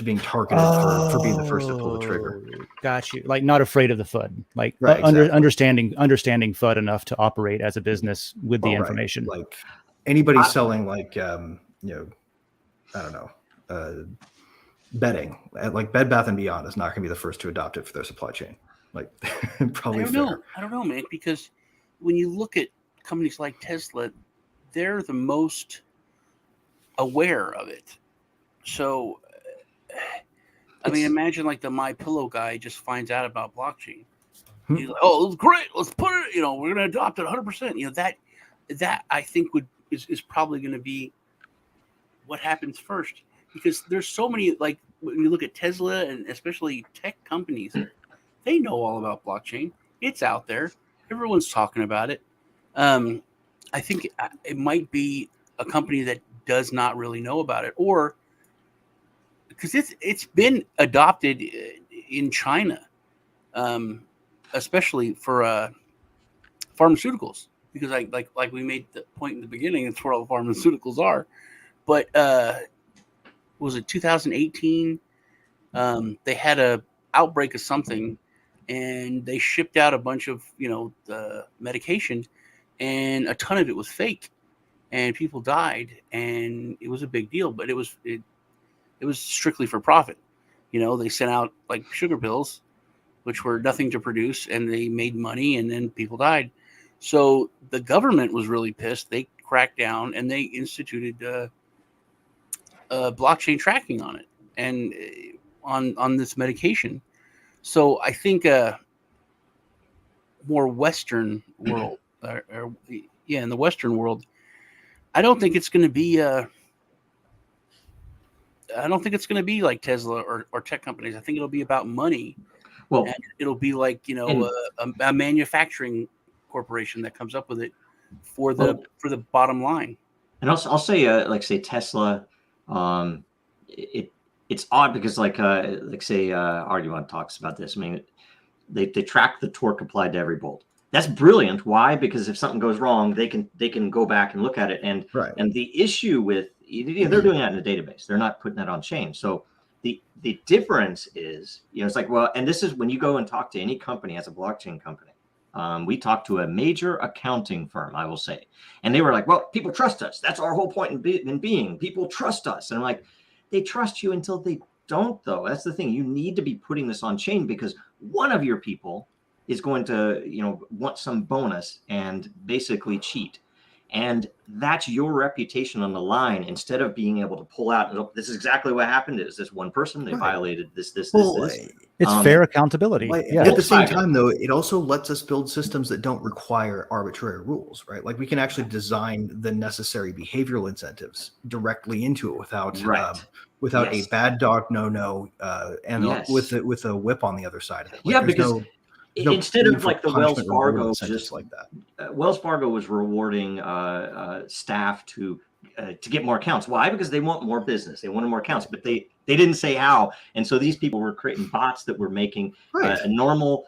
S3: being targeted for being the first to pull the trigger.
S4: Got you. Like not afraid of the FUD. Like
S3: exactly.
S4: understanding FUD enough to operate as a business with the information.
S3: Right. Like anybody selling like I don't know, bedding, like Bed Bath & Beyond is not going to be the first to adopt it for their supply chain. Like probably
S6: I don't know, man, because when you look at companies like Tesla, they're the most aware of it. So, I mean, imagine like the MyPillow guy just finds out about blockchain. He's like, "Oh, it's great. Let's put it. We're going to adopt it 100%." That I think is probably going to be what happens first, because there's so many, like when you look at Tesla and especially tech companies, they know all about blockchain. It's out there. Everyone's talking about it. I think it might be a company that does not really know about it, or because it's been adopted in China, especially for pharmaceuticals. Because like we made the point in the beginning, it's where all the pharmaceuticals are. But was it 2018? They had a outbreak of something, and they shipped out a bunch of the medication, and a ton of it was fake, and people died, and it was a big deal. But it was strictly for profit. They sent out like sugar pills, which were nothing to produce, and they made money, and then people died. So the government was really pissed. They cracked down and they instituted blockchain tracking on it and on this medication. So I think more Western world, in the Western world, I don't think it's going to be. I don't think it's going to be like Tesla or tech companies. I think it'll be about money. Well, and it'll be like a manufacturing corporation that comes up with it for the bottom line.
S2: And I'll say say Tesla, it's odd because Argument talks about this. I mean, they track the torque applied to every bolt. That's brilliant. Why? Because if something goes wrong, they can go back and look at it. And and the issue with they're doing that in a database. They're not putting that on chain. So the difference is it's like, well, and this is when you go and talk to any company as a blockchain company. We talked to a major accounting firm, I will say, and they were like, well, people trust us. That's our whole point in being. People trust us. And I'm like, they trust you until they don't, though. That's the thing. You need to be putting this on chain because one of your people is going to, want some bonus and basically cheat. And that's your reputation on the line instead of being able to pull out. This is exactly what happened. It was this one person. They violated this. This.
S4: It's fair accountability.
S3: At the same time, though, it also lets us build systems that don't require arbitrary rules, right? Like we can actually design the necessary behavioral incentives directly into it without a bad dog with a whip on the other side of it.
S2: Like, because instead of like the Wells Fargo, just like that, Wells Fargo was rewarding staff to get more accounts. Why? Because they want more business. They wanted more accounts, but they didn't say how. And so these people were creating bots that were making normal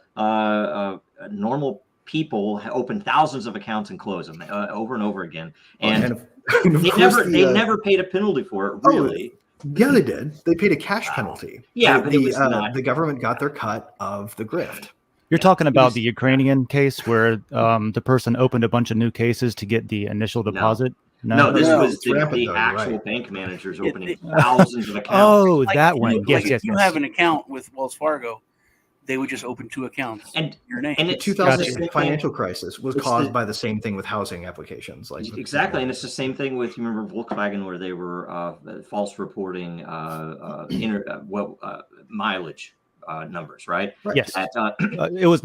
S2: people open thousands of accounts and close them over and over again. And they never paid a penalty for it, really.
S3: Yeah, they did. They paid a cash penalty.
S2: Yeah,
S3: but the government got their cut of the grift.
S4: You're talking about the Ukrainian case where the person opened a bunch of new cases to get the initial deposit.
S2: No, this was
S3: rampant,
S2: the
S3: though,
S2: actual
S3: right.
S2: bank managers opening thousands of accounts.
S4: Oh,
S6: Like,
S4: that one. Yes,
S6: if you have an account with Wells Fargo, they would just open 2 accounts
S2: and
S6: your name.
S2: And
S3: the
S2: it's
S3: 2008 financial crisis was caused by the same thing with housing applications.
S2: Exactly, and it's the same thing with, you remember Volkswagen, where they were false reporting mileage numbers, right?
S4: Yes.
S2: It
S4: was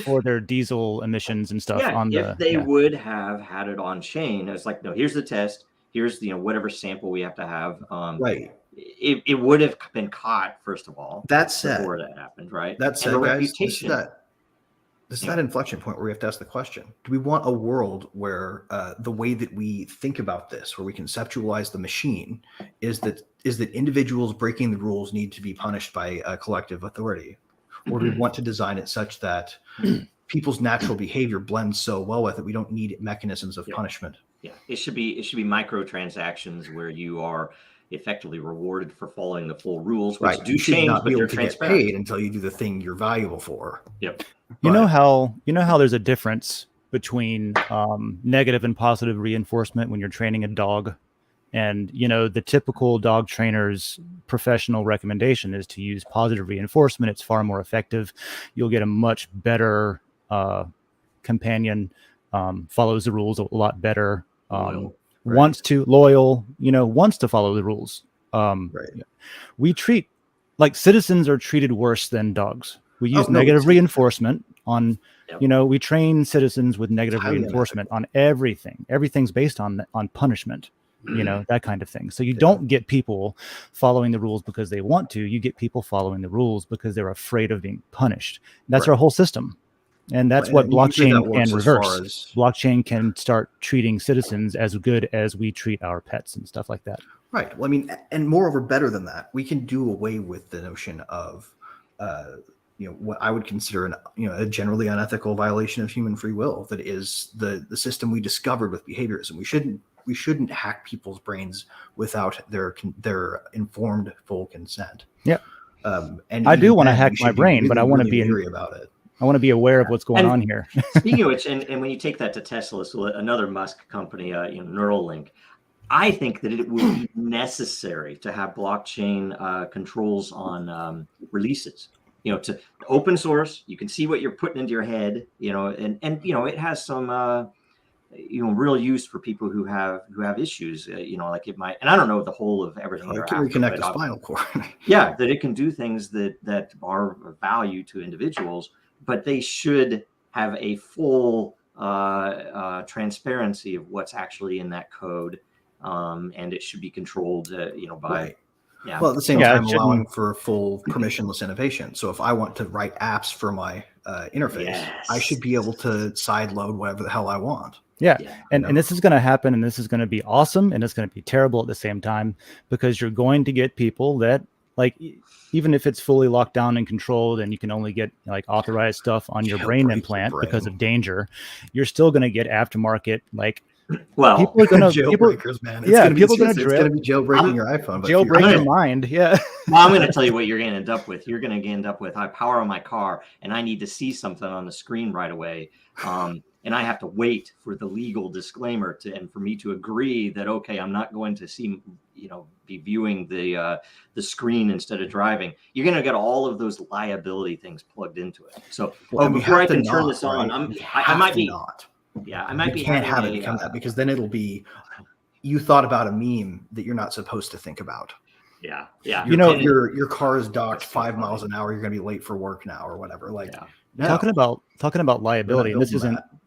S4: for their diesel emissions and stuff.
S2: If they would have had it on chain, it's like, no, here's the test. Here's whatever sample we have to have.
S3: Right.
S2: It would have been caught, first of all.
S3: That said,
S2: before that happened, right?
S3: That said,
S2: and the
S3: guys,
S2: reputation.
S3: This is that inflection point where we have to ask the question: do we want a world where the way that we think about this, where we conceptualize the machine, is that individuals breaking the rules need to be punished by a collective authority, or do we want to design it such that people's natural behavior blends so well with it we don't need mechanisms of punishment?
S2: Yeah, it should be microtransactions where you are effectively rewarded for following the full rules, which do change,
S3: not
S2: but
S3: be
S2: they're
S3: able to get
S2: transparent.
S3: paid until you do the thing you're valuable for.
S2: Yep.
S4: You know how there's a difference between negative and positive reinforcement when you're training a dog, and the typical dog trainer's professional recommendation is to use positive reinforcement. It's far more effective. You'll get a much better companion, follows the rules a lot better. Wants to follow the rules. We treat citizens are treated worse than dogs. We use negative reinforcement on, we train citizens with negative reinforcement on everything. Everything's based on punishment, that kind of thing. So you don't get people following the rules because they want to. You get people following the rules because they're afraid of being punished. That's our whole system. And that's what blockchain can reverse. Blockchain can start treating citizens as good as we treat our pets and stuff like that.
S3: Right. Well, I mean, and moreover, better than that, we can do away with the notion of, what I would consider a generally unethical violation of human free will. That is the system we discovered with behaviorism. We shouldn't hack people's brains without their informed full consent.
S4: Yeah.
S3: And
S4: I do want to hack my brain, but I want to be
S3: leery about it.
S4: I want to be aware of what's going on here.
S2: Speaking of which, and when you take that to Tesla, so another Musk company, Neuralink, I think that it would be necessary to have blockchain controls on releases. To open source, you can see what you're putting into your head. And it has some real use for people who have issues. Like it might, and I don't know the whole of everything.
S3: It can reconnect the spinal cord.
S2: Yeah, that it can do things that are of value to individuals. But they should have a full transparency of what's actually in that code, and it should be controlled, by.
S3: Right. Yeah. Well, at the same time, allowing for full permissionless innovation. So if I want to write apps for my interface, I should be able to sideload whatever the hell I want.
S4: Yeah. And this is going to happen, and this is going to be awesome, and it's going to be terrible at the same time, because you're going to get people that, even if it's fully locked down and controlled and you can only get authorized stuff on your brain implant because of danger, you're still going to get aftermarket people are going to
S3: jailbreakers, man.
S4: It's gonna be
S3: jailbreaking your iPhone,
S4: jailbreak your mind. Yeah.
S2: Well, I'm going to tell you what you're going to end up with. You're going to end up with, I power on my car and I need to see something on the screen right away. And I have to wait for the legal disclaimer and for me to agree that, okay, I'm not going to be viewing the screen instead of driving. You're going to get all of those liability things plugged into it. So before I can turn this on, I might be not. Yeah, I might be.
S3: You can't have it become that, because then it'll be, you thought about a meme that you're not supposed to think about.
S2: Yeah.
S3: Your car is docked 5 miles an hour. You're going to be late for work now or whatever.
S4: Talking about liability, and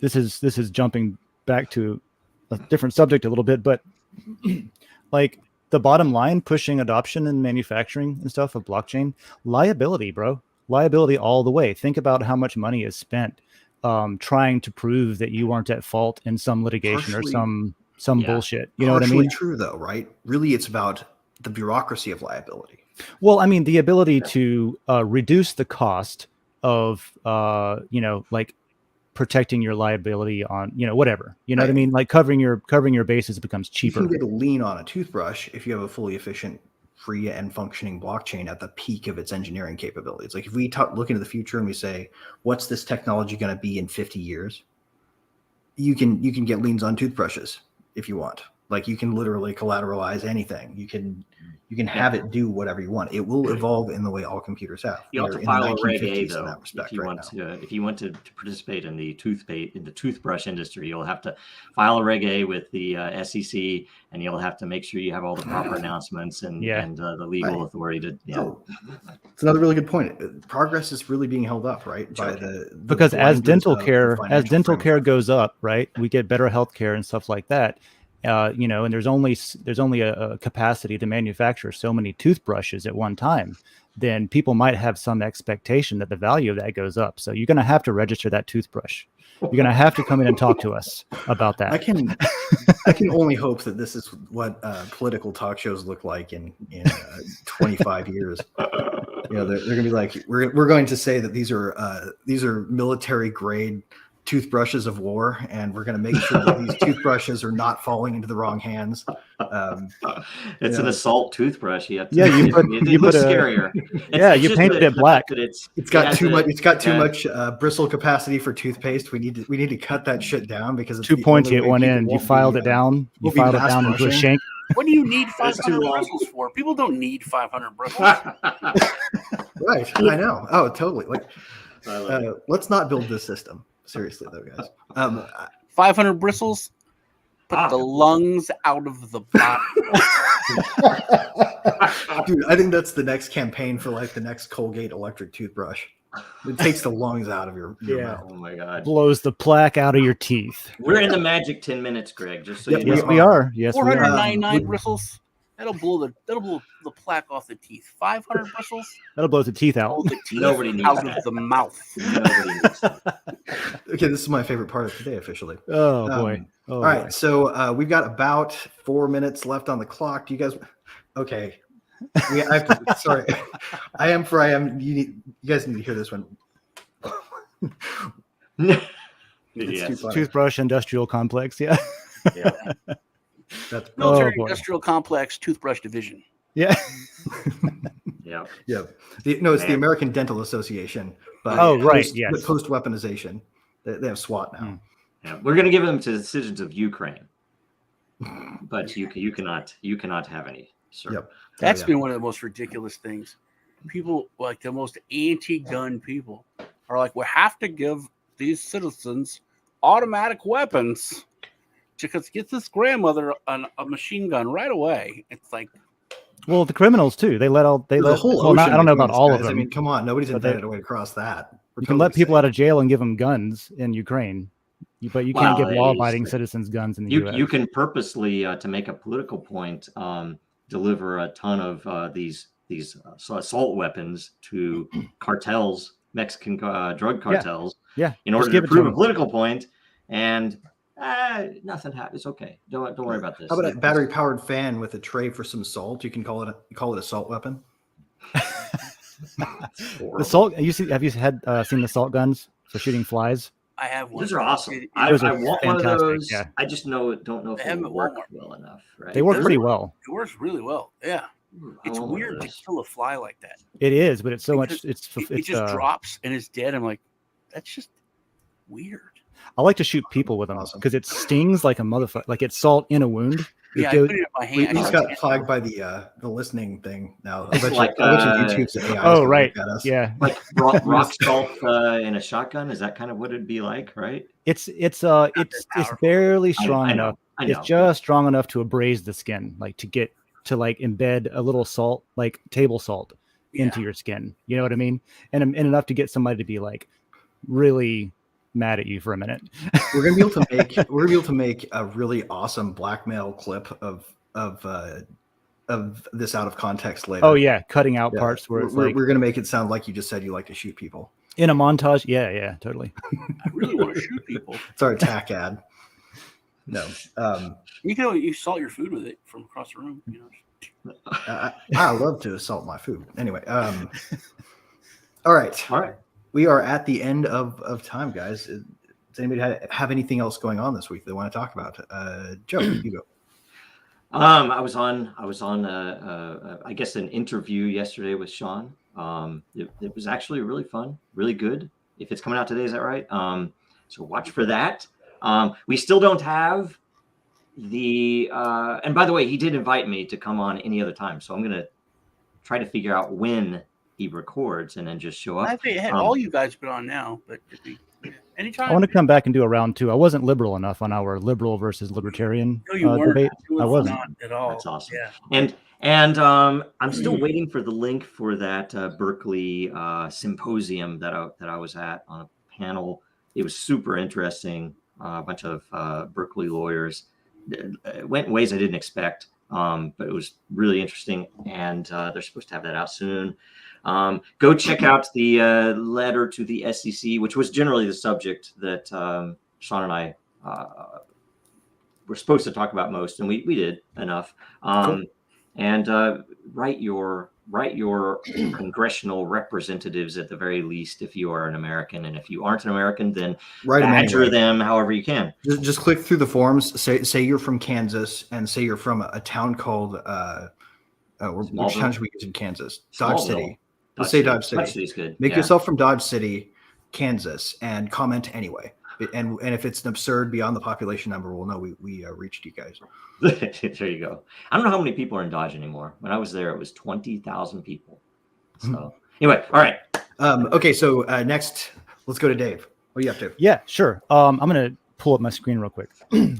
S4: this is jumping back to a different subject a little bit, but the bottom line, pushing adoption and manufacturing and stuff of blockchain, liability all the way. Think about how much money is spent trying to prove that you weren't at fault in some litigation or some bullshit. You know what I mean?
S3: True though, right? Really, it's about the bureaucracy of liability.
S4: Well, I mean, the ability to reduce the cost of protecting your liability on whatever. You know what I mean? Covering your bases becomes cheaper.
S3: You can get a lien on a toothbrush if you have a fully efficient, free and functioning blockchain at the peak of its engineering capabilities. If we look into the future and we say, what's this technology going to be in 50 years? You can get liens on toothbrushes if you want. Like you can literally collateralize anything. You can have it do whatever you want. It will evolve in the way all computers have.
S2: You have to file a Reg A though, if you want to participate in the toothbrush industry. You'll have to file a Reg A with the SEC, and you'll have to make sure you have all the proper announcements and the legal authority to. Yeah.
S3: Oh, it's another really good point. Progress is really being held up, right? By
S4: because as dental care goes up, right, we get better health care and stuff like that. And there's only a capacity to manufacture so many toothbrushes at one time, then people might have some expectation that the value of that goes up. So you're going to have to register that toothbrush. You're going to have to come in and talk to us about that.
S3: I can only hope that this is what political talk shows look like in 25 years. They're going to be like, we're going to say that these are military grade toothbrushes of war, and we're going to make sure that these toothbrushes are not falling into the wrong hands.
S2: It's an assault toothbrush. You looks scarier.
S4: You painted it black.
S3: It's got too much bristle capacity for toothpaste. We need to cut that shit down because it's
S4: too pointy at one end. You filed it down. You filed it down into a shank.
S6: What do you need 500 bristles for? People don't need 500 bristles.
S3: Right. I know. Oh, totally. Like, let's not build this system. Seriously, though, guys.
S6: 500 bristles, put the lungs out of the body.
S3: Dude, I think that's the next campaign for like the next Colgate electric toothbrush. It takes the lungs out of your mouth.
S2: Oh my God.
S4: Blows the plaque out of your teeth.
S2: We're in the magic 10 minutes, Greg. Just so you know.
S4: Yes, we are. Yes,
S6: 499 bristles. That'll blow the plaque off the teeth. 500 bristles.
S4: That'll blow the teeth out.
S2: Nobody needs
S6: out
S2: that.
S6: of the mouth.
S2: Nobody needs that.
S3: Okay, this is my favorite part of today, officially.
S4: Oh boy!
S3: All right, so we've got about 4 minutes left on the clock. Do you guys? Okay, I have to. Sorry, I am. You guys need to hear this one.
S4: Toothbrush industrial complex. Yeah.
S3: That's
S6: military industrial complex toothbrush division.
S4: Yeah.
S2: Yeah.
S3: It's the American Dental Association. But post weaponization, they have SWAT now.
S2: Yeah, we're going to give them to the citizens of Ukraine, but you cannot have any. Sir.
S3: Yep.
S6: That's been one of the most ridiculous things. People, like the most anti-gun people, are like, we have to give these citizens automatic weapons. Because get this grandmother a machine gun right away. It's like,
S4: well, the criminals too. They let the whole ocean. I don't know about all of them.
S3: I mean, come on, nobody's invented a way to cross that.
S4: You can let people out of jail and give them guns in Ukraine, but you can't give law-abiding citizens guns in the U.S.
S2: You can purposely, to make a political point, deliver a ton of these assault weapons to cartels, Mexican drug cartels, in order to prove a political point, and nothing happens. It's okay. Don't worry about this.
S3: How about a battery-powered fan with a tray for some salt? You can call it a salt weapon.
S4: The salt. Have you seen the salt guns for shooting flies?
S6: I have one.
S2: Those are awesome. I want one of those. Yeah. I just don't know if they work well enough. Right?
S4: They work pretty well.
S6: It works really well. Yeah. It's weird to kill a fly like that.
S4: It is, but it's so much.
S6: It just drops and it's dead. I'm like, that's just weird.
S4: I like to shoot people with them because it stings like a motherfucker. Like it's salt in a wound.
S6: I put it in my hand.
S3: We just got flagged by the listening thing now.
S2: It's like
S3: YouTube's AI.
S4: Oh right, yeah.
S2: Like rock salt in a shotgun. Is that kind of what it'd be like, right?
S4: It's barely strong enough.
S2: I know.
S4: It's just strong enough to abrade the skin, like to get to like embed a little salt, like table salt, into your skin. You know what I mean? And enough to get somebody to be like really mad at you for a minute.
S3: We're gonna be able to make a really awesome blackmail clip of this out of context later.
S4: Oh yeah, cutting out parts where
S3: we're gonna make it sound like you just said you like to shoot people
S4: in a montage. Yeah, totally.
S6: I really want to shoot people.
S3: It's our attack ad. No,
S6: you salt your food with it from across the room. You know,
S3: I love to salt my food. Anyway, all right. We are at the end of time, guys. Does anybody have anything else going on this week they want to talk about? Joe, you go.
S2: I was on I guess an interview yesterday with Sean. It was actually really fun, really good. If it's coming out today, is that right? So watch for that. We still don't have and by the way, he did invite me to come on any other time, so I'm gonna try to figure out when he records and then just show up.
S6: I think all you guys put on now, but anytime.
S4: I want to come back and do a round 2. I wasn't liberal enough on our liberal versus libertarian debate.
S6: I wasn't
S2: not at all. That's awesome. Yeah. And I'm still waiting for the link for that Berkeley symposium that I was at on a panel. It was super interesting. A bunch of Berkeley lawyers. It went in ways I didn't expect, but it was really interesting. And they're supposed to have that out soon. Go check out the letter to the SEC, which was generally the subject that Sean and I were supposed to talk about most, and we did enough. Cool. And write your congressional representatives at the very least if you are an American, and if you aren't an American, then badger them however you can.
S3: Just click through the forms. Say you're from Kansas, and say you're from a town called which town should we use in Kansas? Dodge City. Let's say Dodge City.
S2: Dodge City's good.
S3: Make yourself from Dodge City, Kansas, and comment anyway. And if it's an absurd beyond the population number, we'll know we reached you guys.
S2: There you go. I don't know how many people are in Dodge anymore. When I was there, it was 20,000 people. So anyway, all right.
S3: Okay, so next, let's go to Dave. What are you up to?
S4: Yeah, sure. I'm going to pull up my screen real quick.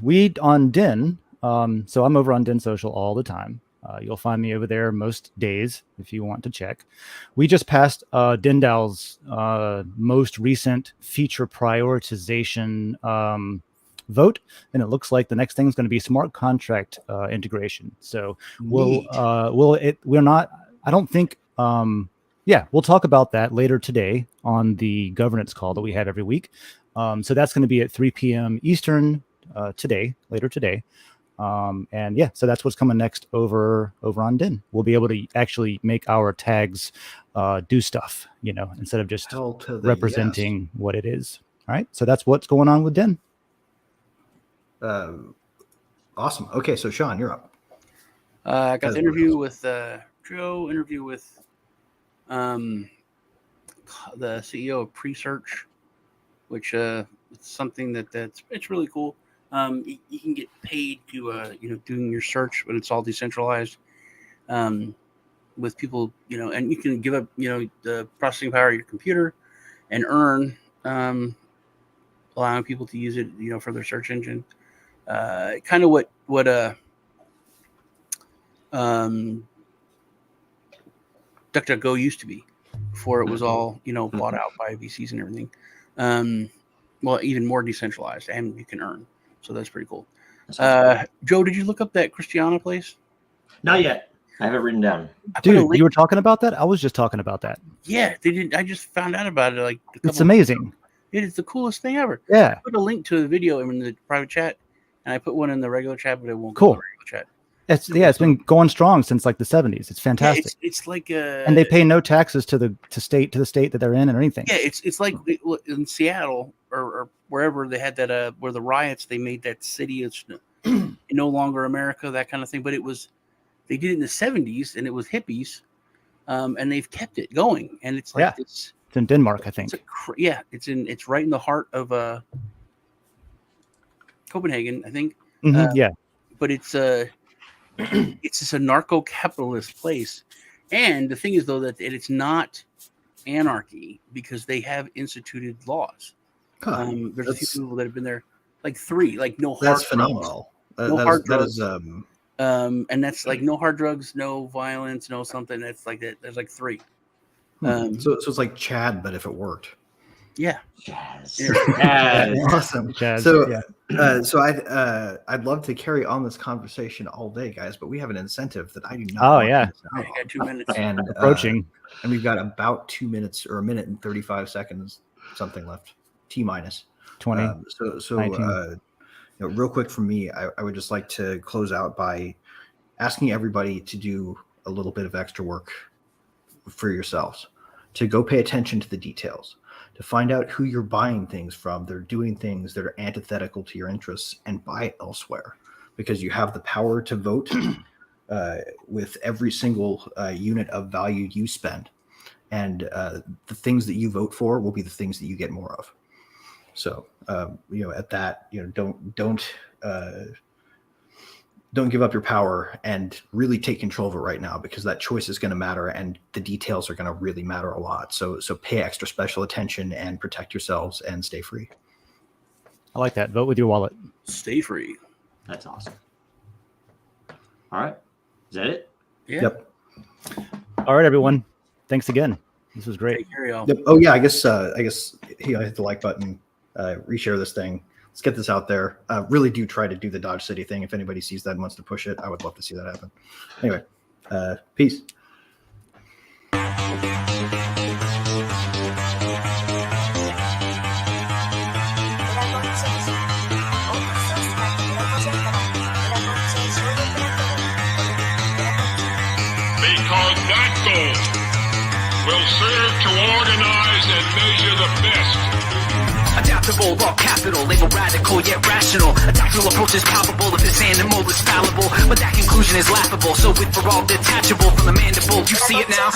S4: We on Den, so I'm over on Den.Social all the time. You'll find me over there most days if you want to check. We just passed DenDAO's most recent feature prioritization vote, and it looks like the next thing is going to be smart contract integration. So we'll talk about that later today on the governance call that we have every week. So that's going to be at 3 p.m. Eastern later today. So that's what's coming next over on Den. We'll be able to actually make our tags do stuff, instead of just representing what it is. All right. So that's what's going on with Den.
S3: Awesome. Okay. So Sean, you're up.
S6: I got the interview with Joe, interview with the CEO of Presearch, which it's something it's really cool. You can get paid to doing your search, but it's all decentralized with people, and you can give up the processing power of your computer and earn, allowing people to use it for their search engine. Kind of what DuckDuckGo used to be before it was all bought out by VCs and everything. Well, even more decentralized, and you can earn. So that's pretty cool. Joe, did you look up that Christiana place?
S2: Not yet. I have it written down.
S4: Dude, you were talking about that? I was just talking about that.
S6: Yeah, they did. I just found out about it
S4: it's amazing.
S6: It is the coolest thing ever.
S4: Yeah.
S6: I put a link to the video in the private chat, and I put one in the regular chat, but it won't
S4: go
S6: in the regular chat.
S4: It's been going strong since like the 70s. It's fantastic.
S6: Yeah, it's like
S4: and they pay no taxes to the state that they're in or anything.
S6: Yeah, it's like in Seattle or wherever they had that where the riots, they made that city it's no longer America, that kind of thing. But they did it in the 70s, and it was hippies, and they've kept it going. And it's like it's
S4: in Denmark, I think.
S6: It's right in the heart of Copenhagen, I think. But it's just a narco-capitalist place. And the thing is, though, that it's not anarchy because they have instituted laws. There's a few people that have been there, like 3, like no hard drugs. That's
S3: phenomenal.
S6: Hard drugs. And that's like no hard drugs, no violence, no something. That's like that. There's like 3.
S3: So it's like Chad, but if it worked.
S6: Yeah.
S2: Jazz.
S3: Awesome.
S4: Jazz,
S3: so I'd love to carry on this conversation all day, guys, but we have an incentive that I do not.
S4: Oh yeah.
S6: I got 2 minutes.
S3: And
S4: approaching.
S3: And we've got about 2 minutes or a minute and 35 seconds, something left. T-minus
S4: 20.
S3: Real quick from me, I would just like to close out by asking everybody to do a little bit of extra work for yourselves, to go pay attention to the details, to find out who you're buying things from. They're doing things that are antithetical to your interests, and buy elsewhere, because you have the power to vote with every single unit of value you spend. And the things that you vote for will be the things that you get more of. So, at that, don't don't give up your power and really take control of it right now, because that choice is going to matter and the details are going to really matter a lot. So pay extra special attention and protect yourselves and stay free.
S4: I like that. Vote with your wallet.
S6: Stay free.
S2: That's awesome. All right. Is that it?
S6: Yeah.
S3: Yep.
S4: All right, everyone. Thanks again. This was great.
S6: Take care, y'all.
S3: Yep. Oh yeah, I guess hit the like button, reshare this thing. Let's get this out there. Really do try to do the Dodge City thing. If anybody sees that and wants to push it, I would love to see that happen. Anyway, peace.
S5: Because that goal will serve to organize and measure the best.
S7: Adaptable, all capital, label radical yet rational. Adaptable approach is palpable if this animal is fallible, but that conclusion is laughable. So with for all detachable from the mandible, you see it now.